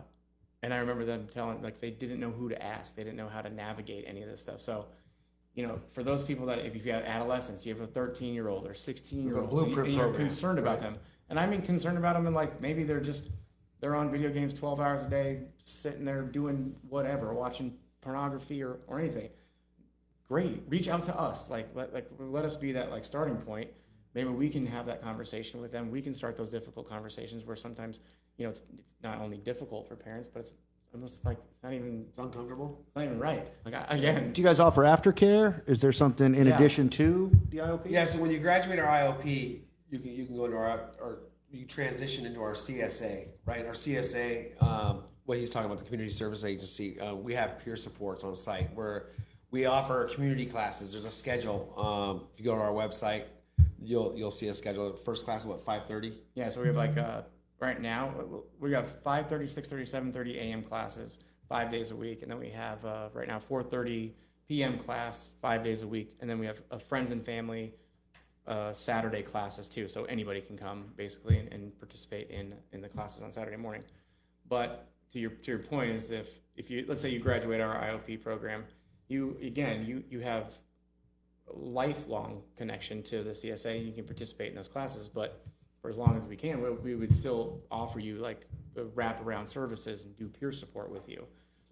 remember them telling, like, they didn't know who to ask. They didn't know how to navigate any of this stuff. So, for those people that, if you have adolescents, you have a 13-year-old or 16-year-old, Blueprint and you're program. concerned about them. And I mean concerned about them, and like maybe they're on video games 12 hours a day, sitting there doing whatever, watching pornography or anything. Great, reach out to us. Let us be that starting point. Maybe we can have that conversation with them. We can start those difficult conversations where sometimes, it's not only difficult for parents, but it's almost like it's uncomfortable. It's not even right. Again. Do you guys offer aftercare? Is there something in addition to the IOP? Yeah, so when you graduate our IOP, you can go into or you transition into our CSA, right? Our CSA, what he's talking about, the community service agency, we have peer supports on site where we offer community classes. There's a schedule. If you go to our website, you'll see a schedule. First class is 5:30. Yeah, so we have right now we got 5:30, 6:30, 7:30 a.m. classes 5 days a week, and then we have right now 4:30 p.m. class 5 days a week, and then we have a friends and family Saturday classes too. So anybody can come basically and participate in the classes on Saturday morning. But to your point is if you, let's say you graduate our IOP program, you have a lifelong connection to the CSA, and you can participate in those classes. But for as long as we can, we would still offer you the wraparound services and do peer support with you.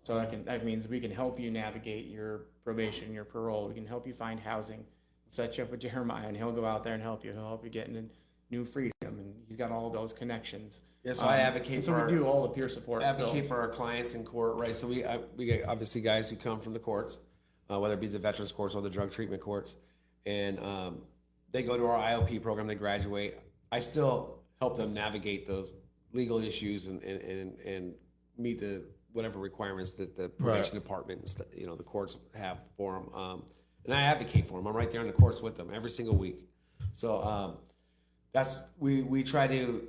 So that means we can help you navigate your probation, your parole. We can help you find housing, set you up with Jeremiah, and he'll go out there and help you. He'll help you get into new freedom, and he's got all those connections. Yeah, so I advocate for we do all the peer support. Advocate for our clients in court, right? So we get obviously guys who come from the courts, whether it be the veterans courts or the drug treatment courts, and they go to our IOP program. They graduate. I still help them navigate those legal issues and meet the whatever requirements that the probation department, the courts have for them. And I advocate for them. I'm right there in the courts with them every single week. So we try to.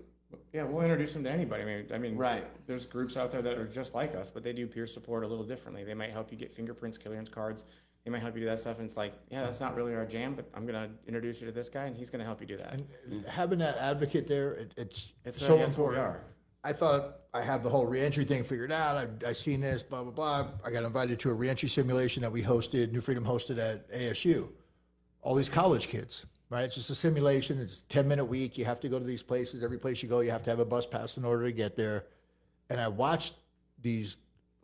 Yeah, we'll introduce them to anybody. I mean, right. There's groups out there that are just like us, but they do peer support a little differently. They might help you get fingerprints, clearance cards. They might help you do that stuff, and it's like, yeah, that's not really our jam, but I'm going to introduce you to this guy, and he's going to help you do that. And having that advocate there, it's so that's important. what we are. I thought I had the whole reentry thing figured out. I seen this, blah, blah, blah. I got invited to a reentry simulation that we hosted, New Freedom hosted at ASU. All these college kids, right? It's just a simulation. It's a 10-minute week. You have to go to these places. Every place you go, you have to have a bus pass in order to get there. And I watched these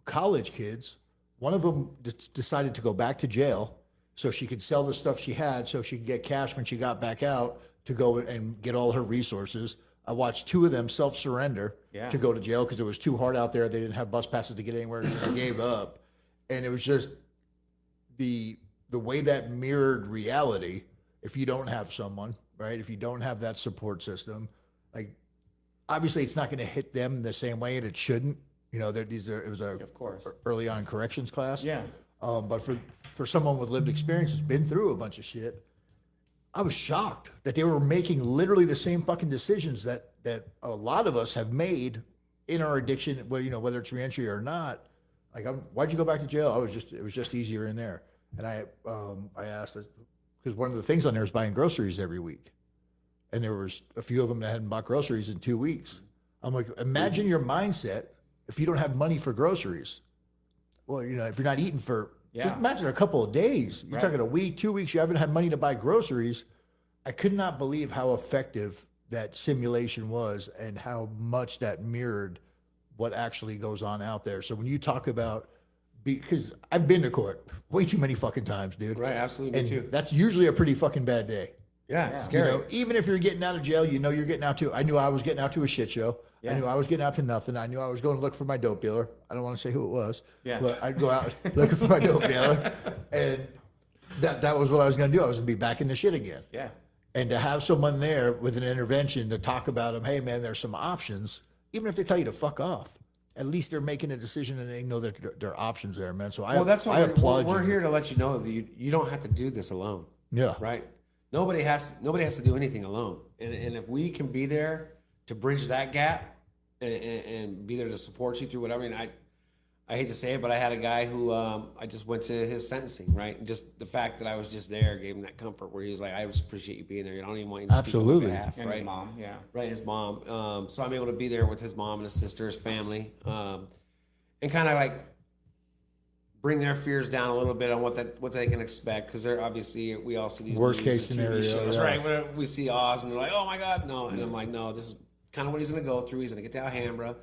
college kids. One of them decided to go back to jail so she could sell the stuff she had so she could get cash when she got back out to go and get all her resources. I watched two of them self-surrender to go to jail because it was too hard out there. They didn't have bus passes to get anywhere. They gave up. And it was just the way that mirrored reality. If you don't have someone, right? If you don't have that support system, like obviously it's not going to hit them the same way, and it shouldn't. You know, it was a Of course. early on corrections class. Yeah. But for someone with lived experience who's been through a bunch of shit, I was shocked that they were making literally the same fucking decisions that a lot of us have made in our addiction. Well, you know, whether it's reentry or not. Like, why'd you go back to jail? It was just easier in there. And I asked, because one of the things on there is buying groceries every week, and there was a few of them that hadn't bought groceries in 2 weeks. I'm like, imagine your mindset if you don't have money for groceries. Well, you know, if you're not eating for, just imagine a couple of days. You're talking a week, 2 weeks, you haven't had money to buy groceries. I could not believe how effective that simulation was and how much that mirrored what actually goes on out there. So when you talk about, because I've been to court way too many fucking times, dude. Right, absolutely, and me too. that's usually a pretty fucking bad day. Yeah, it's You scary. know, even if you're getting out of jail, you know you're getting out to. I knew I was getting out to a shit show. I knew I was getting out to nothing. I knew I was going to look for my dope dealer. I don't want to say who it was. Yeah. But I'd go out looking for my dope dealer, and that was what I was going to do. I was going to be back in the shit again. Yeah. And to have someone there with an intervention to talk about them, hey man, there's some options. Even if they tell you to fuck off, at least they're making a decision and they know that there are options there, man. So That's I why applaud we're you. here to let you know that you don't have to do this alone. Yeah. Right. Nobody has to do anything alone. And if we can be there to bridge that gap and be there to support you through whatever. I mean, I hate to say it, but I had a guy who I just went to his sentencing, right? And just the fact that I was just there gave him that comfort where he was like, I just appreciate you being there. I don't even want you to Absolutely. speak on my behalf, And right? his mom, yeah. Right, his mom. So I'm able to be there with his mom and his sister, his family, and kind of like bring their fears down a little bit on what they can expect, because they're obviously, we all see these Worst movies case and TV scenario, shows, yeah. right? Where we see Oz and they're like, oh my God, no, and I'm like, no, this is kind of what he's going to go through. He's going to get to Alhambra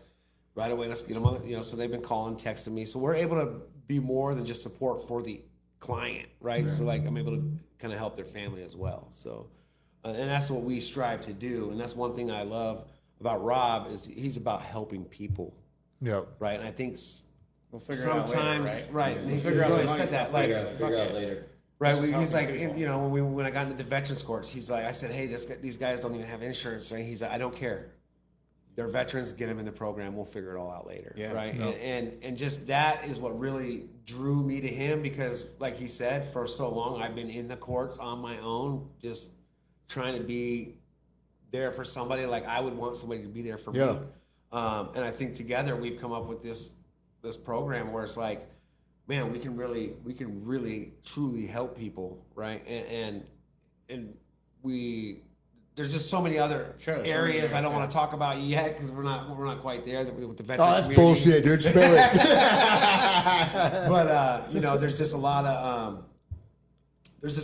right away. Let's get him on, so they've been calling, texting me, so we're able to be more than just support for the client, right? So like I'm able to kind of help their family as well. So, and that's what we strive to do, and that's one thing I love about Rob is he's about helping people, Yeah. right? And I think We'll figure it out later, sometimes, right? We'll He figure out always later. said that, like, Figure out later. right? He's like, when I got into the veterans courts, he's like, I said, hey, these guys don't even have insurance, right? He's like, I don't care. They're veterans, get them in the program. We'll figure it all out later, Yeah. right? And just that is what really drew me to him, because, like he said, for so long I've been in the courts on my own, just trying to be there for somebody. Like I would want somebody to be there for me. And I think together we've come up with this program where it's like, man, we can really truly help people, right? And there's just so many other areas I don't want to talk about yet because we're not quite there with the veteran. Oh, that's community. bullshit, dude. Spill it. But there's just a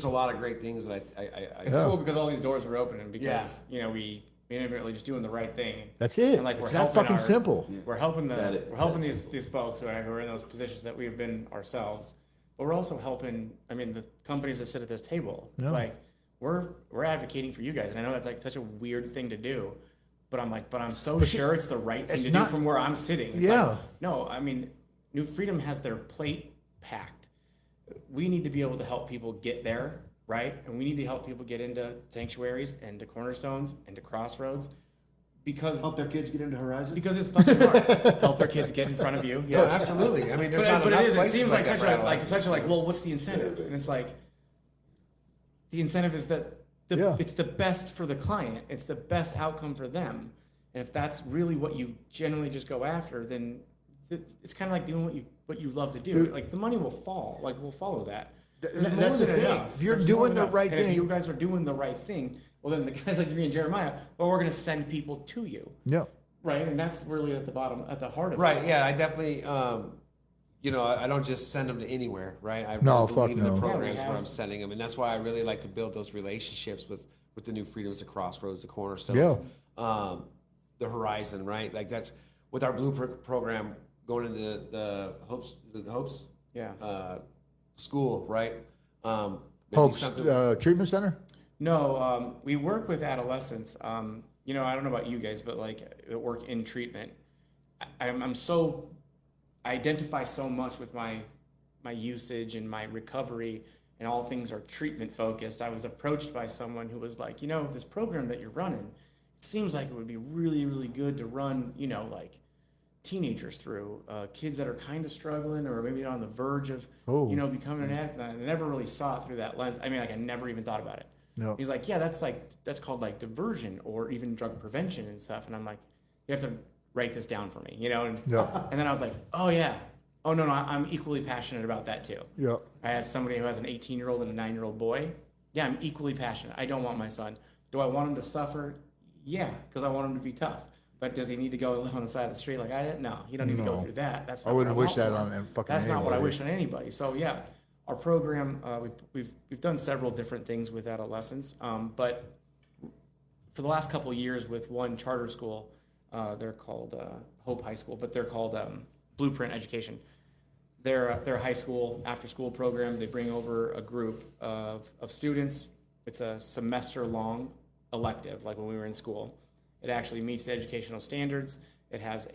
lot of great things that I It's cool because all these doors are opening because we inadvertently just doing the right thing. That's it. And like It's we're that helping fucking simple. We're helping That's these folks who are in those positions that we've been ourselves, but we're also helping. I mean, the companies that sit at this table. It's like we're advocating for you guys, and I know that's like such a weird thing to do, but I'm so sure it's the right thing to do from where I'm sitting. It's like, no, I mean, New Freedom has their plate packed. We need to be able to help people get there, right? And we need to help people get into sanctuaries and to cornerstones and to crossroads because Help their kids get into Horizon. because it's fucking hard. Help their kids get in front of you. Yeah, Yes. absolutely. I mean, there's But, not but enough it is. It places seems like that such for a adolescents. well, what's the incentive? And it's like the incentive is that it's the best for the client. It's the best outcome for them. And if that's really what you generally just go after, then it's kind of like doing what you love to do. Like the money will fall. Like we'll follow that. There's more That's the than thing. enough. If you're There's more doing than the enough. right And if thing- you guys are doing the right thing, well, then the guys like me and Jeremiah, well, we're going to send people to you. Yeah. Right, and that's really at the heart of Right. it. Yeah. I definitely. I don't just send them to anywhere. Right. I No, really fuck believe in no. the programs Yeah, we where have- I'm sending them, and that's why I really like to build those relationships with the New Freedoms, the Crossroads, the Cornerstones, the Horizon. Right. Like that's with our Blueprint program going into the Hopes. Is it the Hopes? Yeah. School. Right. Maybe Hope's something- Treatment Center? No, we work with adolescents. I don't know about you guys, but like at work in treatment, I identify so much with my usage and my recovery, and all things are treatment focused. I was approached by someone who was like, this program that you're running, it seems like it would be really, really good to run, like teenagers through, kids that are kind of struggling or maybe on the verge of, Oh. becoming an addict. And I never really saw it through that lens. I mean, like I never even thought about it. No. He's like, yeah, that's called like diversion or even drug prevention and stuff. And I'm like, you have to write this down for me, And, Yeah. and then I was like, oh yeah. Oh no, I'm equally passionate about that too. Yeah. I asked somebody who has an 18-year-old and a 9-year-old boy. Yeah, I'm equally passionate. I don't want my son. Do I want him to suffer? Yeah, because I want him to be tough. But does he need to go and live on the side of the street like I did? No, he don't need to go No. through that. That's I not wouldn't what wish want that for him. on fucking That's not what I anybody. wish on anybody. So yeah, our program, we've done several different things with adolescents. But for the last couple of years with one charter school, they're called Hope High School, but they're called Blueprint Education. They're a high school after school program. They bring over a group of students. It's a semester long elective, like when we were in school. It actually meets the educational standards. It has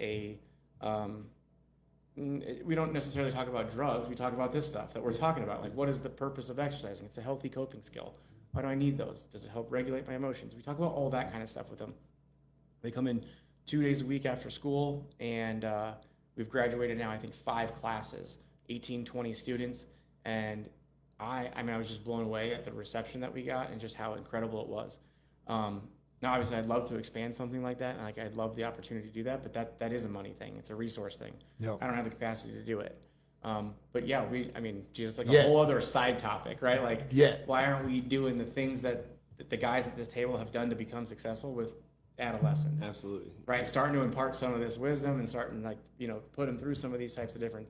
we don't necessarily talk about drugs. We talk about this stuff that we're talking about. Like, what is the purpose of exercising? It's a healthy coping skill. Why do I need those? Does it help regulate my emotions? We talk about all that kind of stuff with them. They come in 2 days a week after school, and we've graduated now, I think, 5 classes, 18, 20 students. And I was just blown away at the reception that we got and just how incredible it was. Now, obviously, I'd love to expand something like that, and like I'd love the opportunity to do that, but that is a money thing. It's a resource thing. Yep. I don't have the capacity to do it. But yeah, Jesus, like Yeah. a whole other side topic, right? Like, Yeah. why aren't we doing the things that the guys at this table have done to become successful with adolescents? Absolutely. Right, starting to impart some of this wisdom and starting put them through some of these types of different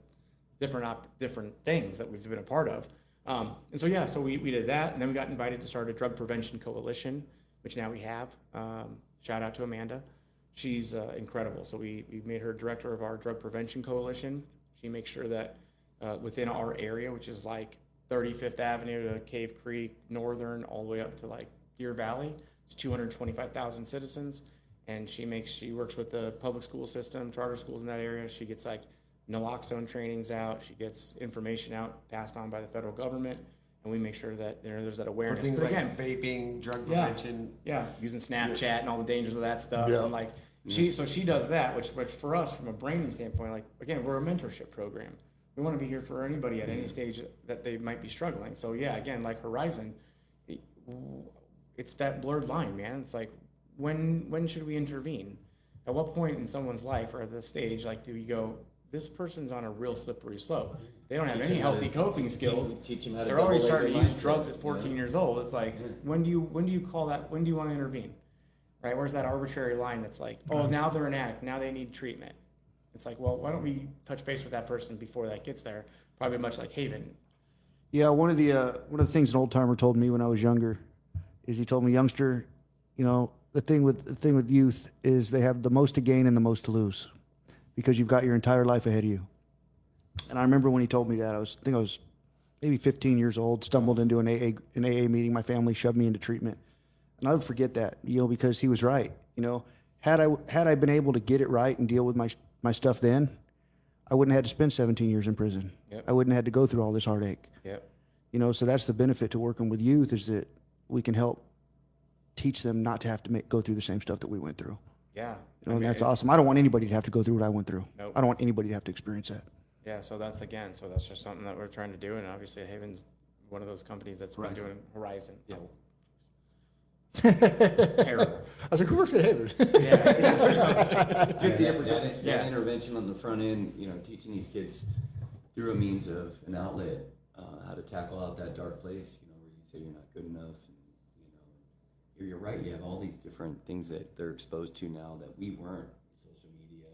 things that we've been a part of. And so we did that, and then we got invited to start a drug prevention coalition, which now we have. Shout out to Amanda. She's incredible. So we made her director of our drug prevention coalition. She makes sure that within our area, which is like 35th Avenue to Cave Creek, Northern, all the way up to like Deer Valley, it's 225,000 citizens. And she works with the public school system, charter schools in that area. She gets like naloxone trainings out. She gets information out passed on by the federal government. And we make sure that there's that For awareness. things But like vaping, drug prevention. yeah, using Snapchat and all the dangers of that stuff. Yeah. And like she does that, which for us from a branding standpoint, like again, we're a mentorship program. We want to be here for anybody at any stage that they might be struggling. So yeah, again, like Horizon, it's that blurred line, man. It's like when should we intervene? At what point in someone's life or at this stage, like do we go, this person's on a real slippery slope. They don't have any healthy coping skills. Teach them how to They're already double starting to their use mindset, drugs at 14 years old. It's like, when do you call that? When do you want to intervene? Right? Where's that arbitrary line that's like, oh, now they're an addict. Now they need treatment. It's like, well, why don't we touch base with that person before that gets there? Probably much like Haven. Yeah, one of the things an old timer told me when I was younger is he told me, youngster, the thing with youth is they have the most to gain and the most to lose, because you've got your entire life ahead of you. And I remember when he told me that, I was maybe 15 years old, stumbled into an AA meeting. My family shoved me into treatment, and I would forget that, because he was right. Had I been able to get it right and deal with my stuff then, I wouldn't have had to spend 17 years in prison. Yep. I wouldn't have had to go through all this heartache. Yep. So that's the benefit to working with youth, is that we can help teach them not to have to go through the same stuff that we went through. Yeah. And that's awesome. I don't want anybody to have to go through what I went through. Nope. I don't want anybody to have to experience that. Yeah. So that's just something that we're trying to do. And obviously Haven's one of those companies that's been doing Horizon. Yeah. Terrible. I was like, who works at Havers? That intervention on the front end, teaching these kids through a means of an outlet, how to tackle out that dark place, where you say you're not good enough. And, you're right. You have all these different things that they're exposed to now that we weren't. Social media,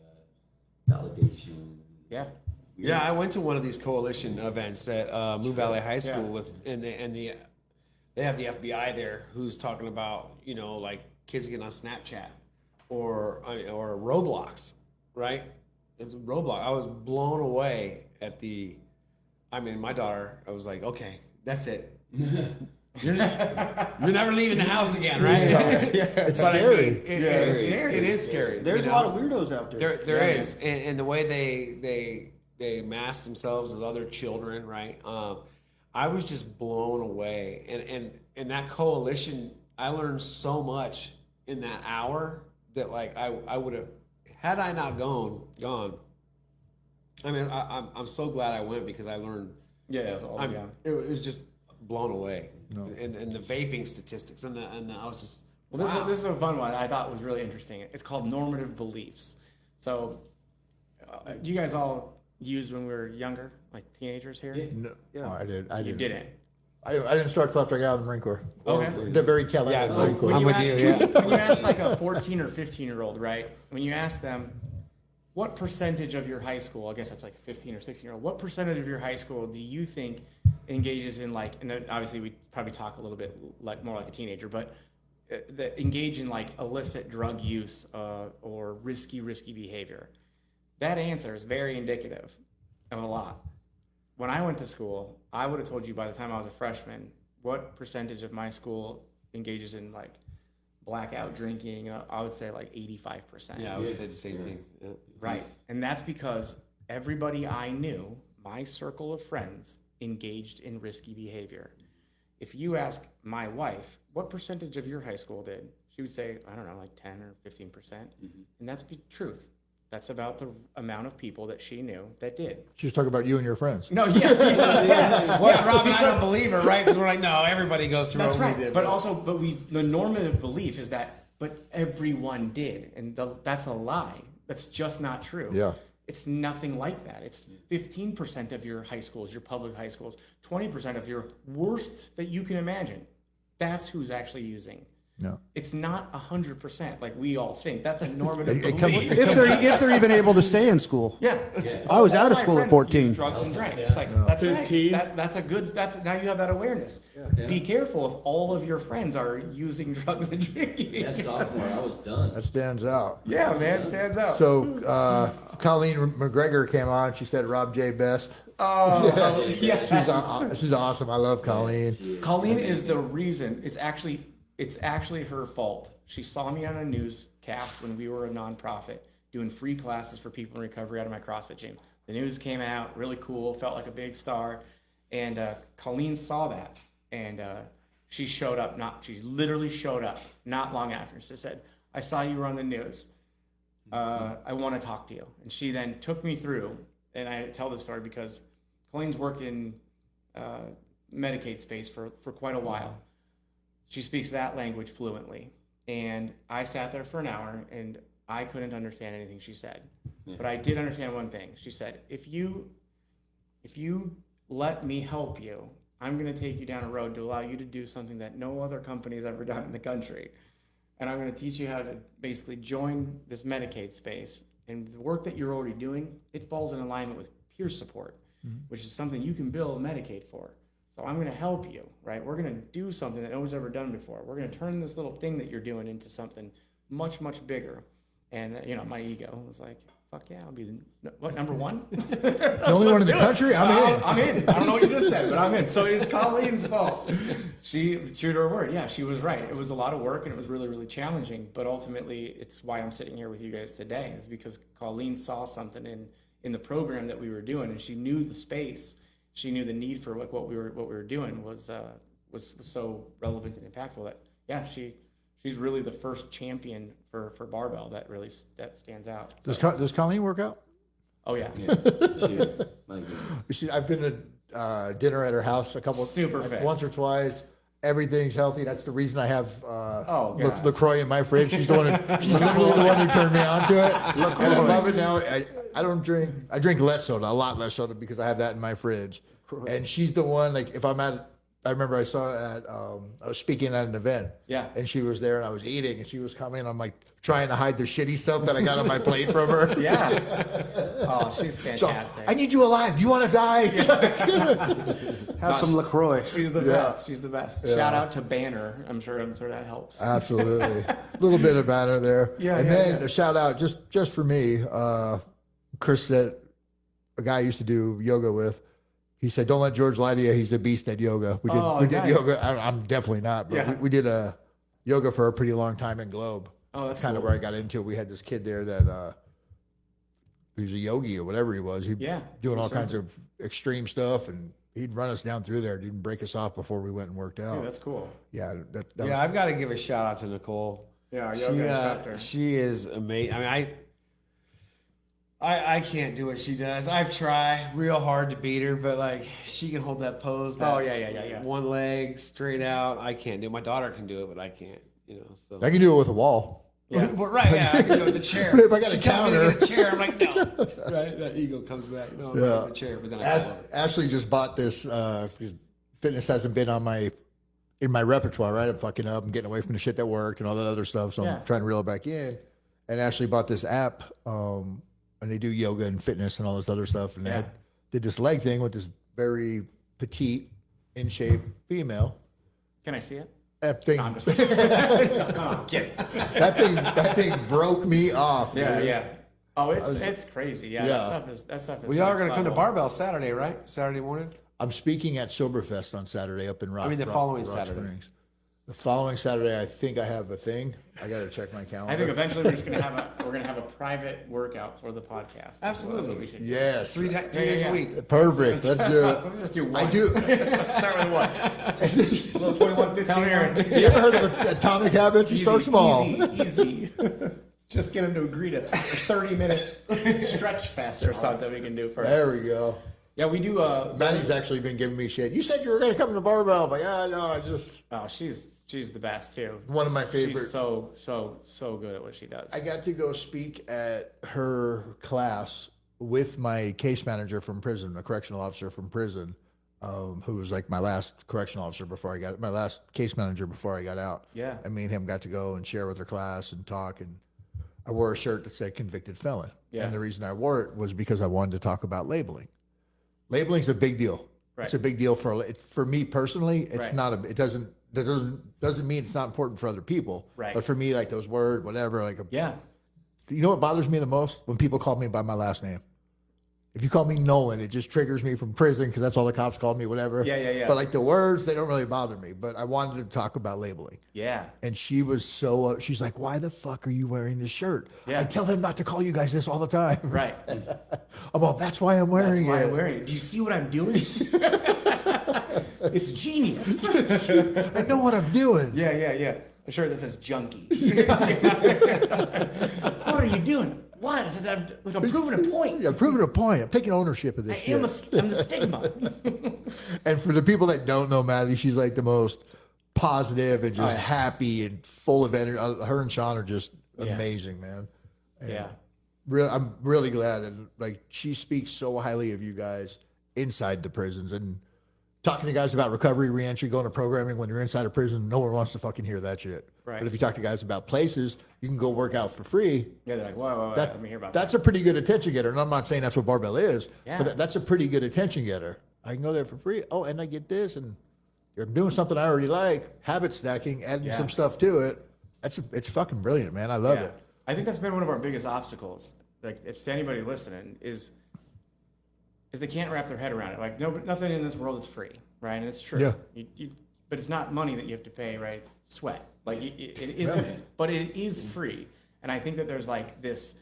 validation. Yeah. Yeah, I went to one of these coalition events at Moon Valley High School they have the FBI there who's talking about like kids getting on Snapchat or Roblox, right? It's Roblox. I was blown away at my daughter. I was like, okay, that's it. You're never leaving the house again, right? It's scary. It is scary. There's a lot of weirdos out there. There is, and the way they mask themselves as other children, right? I was just blown away, and that coalition, I learned so much in that hour that like I would have had I not gone, I mean, I'm so glad I went because I learned. Yeah, It was just blown away, and the vaping statistics, and I was just. Well, wow. this is a fun one I thought was really interesting. It's called normative beliefs. So, you guys all used when we were younger, like teenagers here? No, I did. You didn't. I didn't start till after I got out of the Marine Corps. Okay. The very tail end of the Marine Corps. I'm with you. Yeah. When you ask like a 14 or 15-year-old, right? When you ask them, what percentage of your high school, I guess that's like 15 or 16-year-old, what percentage of your high school do you think engages in like, and obviously we probably talk a little bit like more like a teenager, but that engage in like illicit drug use or risky behavior? That answer is very indicative of a lot. When I went to school, I would have told you by the time I was a freshman what percentage of my school engages in like blackout drinking. I would say like 85%. Yeah, I would say the same thing. Yeah. Right. And that's because everybody I knew, my circle of friends, engaged in risky behavior. If you ask my wife, what percentage of your high school did? She would say, I don't know, like 10 or 15%. And that's the truth. That's about the amount of people that she knew that did. She's talking about you and your friends. No, yeah. Well, Rob and I don't believe her, right? Because we're like, no, everybody goes through That's what we right. did. But the normative belief is that, but everyone did. And that's a lie. That's just not true. Yeah. It's nothing like that. It's 15% of your high schools, your public high schools, 20% of your worst that you can imagine. That's who's actually using. No. It's not 100% like we all think. That's a normative belief. If they're even able to stay in school. Yeah. I was out of my school at friends 14. used drugs and drank. It's like, that's 15. right. That's a good, now you have that awareness. Be careful if all of your friends are using drugs and drinking. Yeah, sophomore, I was done. That stands out. Yeah, man, it stands out. So Colleen McGregor came on. She said Rob J. Best. Oh, yeah. She's awesome. I love Colleen. Colleen is the reason. It's actually her fault. She saw me on a newscast when we were a nonprofit doing free classes for people in recovery out of my CrossFit gym. The news came out, really cool, felt like a big star. And Colleen saw that, and she literally showed up not long after. She said, I saw you were on the news. I want to talk to you. And she then took me through, and I tell this story because Colleen's worked in Medicaid space for quite a while. She speaks that language fluently. And I sat there for an hour, and I couldn't understand anything she said. Yeah. But I did understand one thing. She said, if you let me help you, I'm going to take you down a road to allow you to do something that no other company has ever done in the country. And I'm going to teach you how to basically join this Medicaid space. And the work that you're already doing, it falls in alignment with peer support, which is something you can bill Medicaid for. So I'm going to help you, right? We're going to do something that no one's ever done before. We're going to turn this little thing that you're doing into something much, much bigger. And, my ego was like, fuck yeah, I'll be number one? The only one in the country? I'm in. I'm in. I don't know what you just said, but I'm in. So it's Colleen's fault. She, true to her word, yeah, she was right. It was a lot of work, and it was really, really challenging. But ultimately, it's why I'm sitting here with you guys today, is because Colleen saw something in the program that we were doing, and she knew the space. She knew the need for like what we were doing was so relevant and impactful that, yeah, she's really the first champion for barbell that stands out. Does Colleen work out? Oh yeah. I've been to dinner at her house Super fit. once or twice. Everything's healthy. That's the reason I have LaCroix in my fridge. She's literally the one who turned me on to it. And I love it now. I don't drink. I drink less soda, a lot less soda, because I have that in my fridge. And she's the one. Like if I'm at, I remember I saw at I was speaking at an event. Yeah. And she was there, and I was eating, and she was coming. I'm like trying to hide the shitty stuff that I got on my plate from her. Yeah. Oh, she's fantastic. So, I need you alive. Do you want to die? Have some LaCroix. She's the best. She's the best. Shout out to Banner. I'm sure that helps. Absolutely. A little bit of banner there. Yeah. And then a shout out just for me. Chris said, a guy I used to do yoga with, he said, don't let George lie to you. He's a beast at yoga. We did nice. yoga. I'm definitely not, but we did a yoga for a pretty long time in Globe. Oh, that's kind of cool. where I got into it. We had this kid there that he was a yogi or whatever he was. Doing all kinds of extreme stuff, and he'd run us down through there. Didn't break us off before we went and worked out. Yeah, that's cool. Yeah, I've got to give a shout out to Nicole. Yeah, our yoga instructor. She is amazing. I mean, I can't do what she does. I've tried real hard to beat her, but like she can hold that pose. Oh, yeah. One leg straight out. I can't do it. My daughter can do it, but I can't. You know. So I can do it with a wall. yeah, well, right. Yeah, I can do it with the chair. If I got she a tells me to counter. get a chair, I'm like, no. Right, that ego comes back. No, I'm Yeah. not with the chair, but then I love it. Ashley just bought this. Fitness hasn't been on in my repertoire, right? I'm fucking up. I'm getting away from the shit that worked and all that other stuff. So Yeah. I'm trying to reel it back in. And Ashley bought this app, and they do yoga and fitness and all this other stuff. And they did this leg thing with this very petite, in shape female. Can I see it? That thing, No, I'm just come on, get it. that thing broke me off. Yeah, dude. yeah. Oh, it's crazy. Yeah, Yeah. that stuff is. We are next going to come to level. Barbell Saturday, right? Saturday morning. I'm speaking at Silverfest on Saturday up in Rock. I mean, the following Saturday. Springs. The following Saturday, I think I have a thing. I got to check my calendar. I think eventually we're gonna have a private workout for the podcast. Absolutely. That's what we should do. Yes. Three days a week. Perfect. Let's do it. Let's just do one. I do. Let's start with one. Little 21, 15. Tell Aaron. You ever heard of Atomic Habits? You start small. Easy. Just get him to agree to a 30-minute stretch fest or something we can do first. There we go. Yeah, we do. Maddie's actually been giving me shit. You said you were going to come to Barbell. I'm like, no, I just. Oh, she's the best too. One of my favorite. She's so good at what she does. I got to go speak at her class with my case manager from prison, a correctional officer from prison, who was like my last correctional officer my last case manager before I got out. Yeah. And me and him got to go and share with her class and talk. And I wore a shirt that said convicted felon. Yeah. And the reason I wore it was because I wanted to talk about labeling. Labeling's a big deal. Right. It's a big deal for me personally. It's Right. not it doesn't mean it's not important for other people. Right. But for me, like those words, whatever, Yeah. you know what bothers me the most? When people call me by my last name. If you call me Nolan, it just triggers me from prison because that's all the cops called me, whatever. Yeah. But like the words, they don't really bother me. But I wanted to talk about labeling. Yeah. And she was she's like, why the fuck are you wearing this shirt? Yeah. I tell them not to call you guys this all the time. Right. I'm all, that's why I'm wearing That's why it. I'm wearing it. Do you see what I'm doing? It's genius. I know what I'm doing. Yeah. A shirt that says junkie. What are you doing? What? I'm proving a point. Yeah, proving a point. I'm taking ownership of this shit. I'm the stigma. And for the people that don't know Maddie, she's like the most positive and just happy and full of energy. Her and Sean are just amazing, man. And Yeah. I'm really glad. And like, she speaks so highly of you guys inside the prisons and talking to guys about recovery, reentry, going to programming when you're inside a prison. No one wants to fucking hear that shit. Right. But if you talk to guys about places, you can go work out for free. Yeah, they're like, whoa, let me hear about That's that. a pretty good attention getter. And I'm not saying that's what Barbell is, Yeah. but that's a pretty good attention getter. I can go there for free. Oh, and I get this. And you're doing something I already like, habit stacking, adding some stuff to it. It's fucking brilliant, man. I love it. I think that's been one of our biggest obstacles. Like, if to anybody listening is they can't wrap their head around it. Like, nothing in this world is free, right? And it's true. Yeah. But it's not money that you have to pay, right? It's sweat. Like, it isn't, but it is free. And I think that there's like this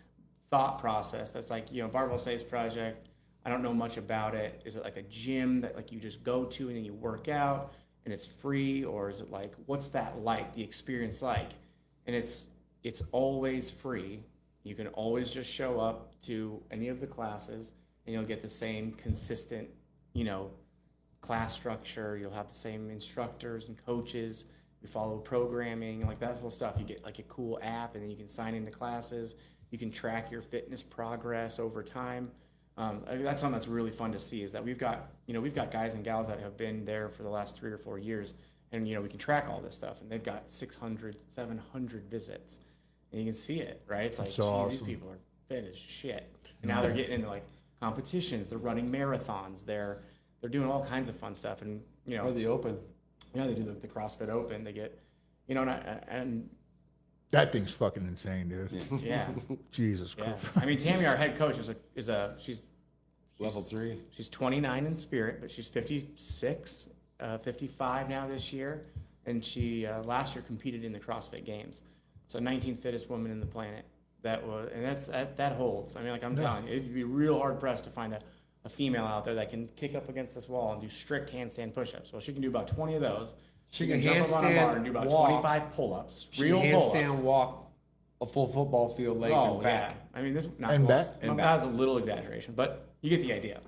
thought process that's like, Barbell Saves Project. I don't know much about it. Is it like a gym that like you just go to and then you work out and it's free, or is it like, what's that like? The experience like? And it's always free. You can always just show up to any of the classes and you'll get the same consistent, class structure. You'll have the same instructors and coaches. You follow programming, like that whole stuff. You get like a cool app, and then you can sign into classes. You can track your fitness progress over time. That's something that's really fun to see, is that we've got guys and gals that have been there for the last 3 or 4 years, and we can track all this stuff, and they've got 600, 700 visits, and you can see it, right? It's like, so geez, awesome. these people are fit as shit. And now they're getting into like competitions. They're running marathons. They're doing all kinds of fun stuff, and Or the open. they do the CrossFit Open. They get, and That thing's fucking insane, dude. yeah, Jesus yeah. Christ. I mean, Tammy, our head coach, she's Level 3. She's 29 in spirit, but she's 56, 55 now this year, and she last year competed in the CrossFit Games. So 19th fittest woman in the planet. That holds. I mean, like I'm telling you, it'd be real hard pressed to find a female out there that can kick up against this wall and do strict handstand push-ups. Well, she can do about 20 of those. She can jump up on a bar and do handstand about walk. 25 pull-ups. She Real can handstand pull-ups. walk a full football field length Oh and back. yeah, I mean this not And well, back? and that was a little exaggeration, but you get the idea.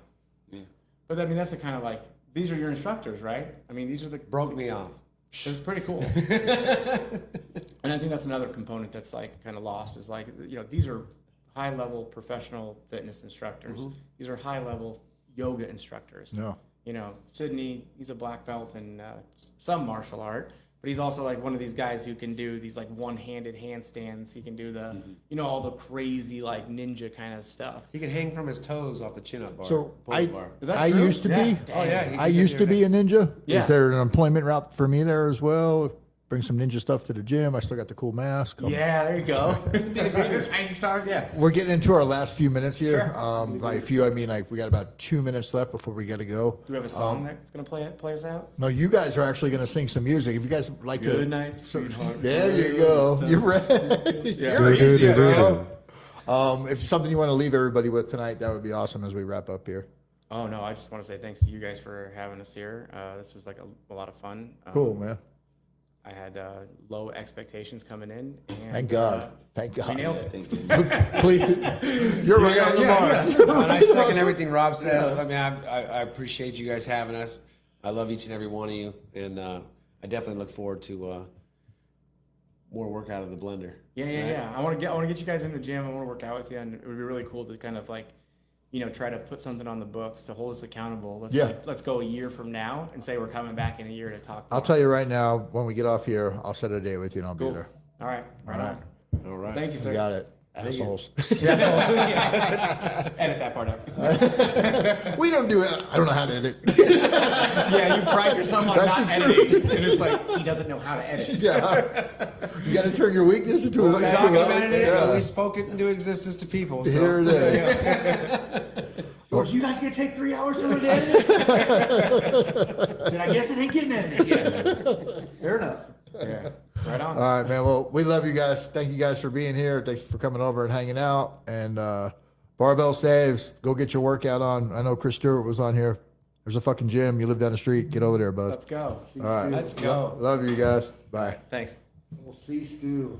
Yeah. But I mean that's the kind of like these are your instructors, right? I mean these are the Broke me off. It's pretty cool. And I think that's another component that's like kind of lost is like, you know, these are high level professional fitness instructors. These are high level yoga instructors. No. You know, Sydney, he's a black belt in some martial art, but he's also like one of these guys who can do these like one-handed handstands. He can do the, you know, all the crazy like ninja kind of stuff. He can hang from his toes off the chin-up bar. So pulse bar. Is that I true? used to Yeah. be. Oh yeah, he I can used do to that. be a ninja. Yeah. Is there an employment route for me there as well? Bring some ninja stuff to the gym. I still got the cool mask. Yeah, there you go. Shiny stars, yeah. We're getting into our last few minutes here. Sure. By few, I mean like we got about 2 minutes left before we got to go. Do we have a song that's going to play us out? No, you guys are actually going to sing some music. If you guys would like to. Good night, sweetheart. There you go. You're ready. Yeah. You're easy, bro. If something you want to leave everybody with tonight, that would be awesome as we wrap up here. Oh, no, I just want to say thanks to you guys for having us here. This was like a lot of fun. Cool, man. I had low expectations coming in. And, Thank God. Thank We God. nailed it. Thank you. Please. You're right on the mark. And I second everything Rob says. I mean, I appreciate you guys having us. I love each and every one of you, and I definitely look forward to more work out of the blender. Yeah. I want to get you guys in the gym. I want to work out with you, and it would be really cool to kind of like, you know, try to put something on the books to hold us accountable. Let's go a year from now and say we're coming back in a year to talk. I'll tell you right now, when we get off here, I'll set a date with you and I'll be Cool. there. All right. All right. All right. Thank you, sir. You got it. Assholes. Yeah. Edit that part out. We don't do it. I don't know how to edit. Yeah, you pride yourself on That's not the editing. And it's like, he doesn't know how to edit. Yeah. You got to turn your weakness into a Documented it, Yeah. and we spoke it into existence to people. So. Here it is. George, you guys gonna take 3 hours to edit? Then I guess it ain't getting edited yet. Fair enough. Yeah. Right on. All right, man. Well, we love you guys. Thank you guys for being here. Thanks for coming over and hanging out. And Barbell Saves, go get your workout on. I know Chris Stewart was on here. There's a fucking gym. You live down the street. Get over there, bud. Let's go. All right. Let's go. Love you guys. Bye. Thanks. We'll see Stu.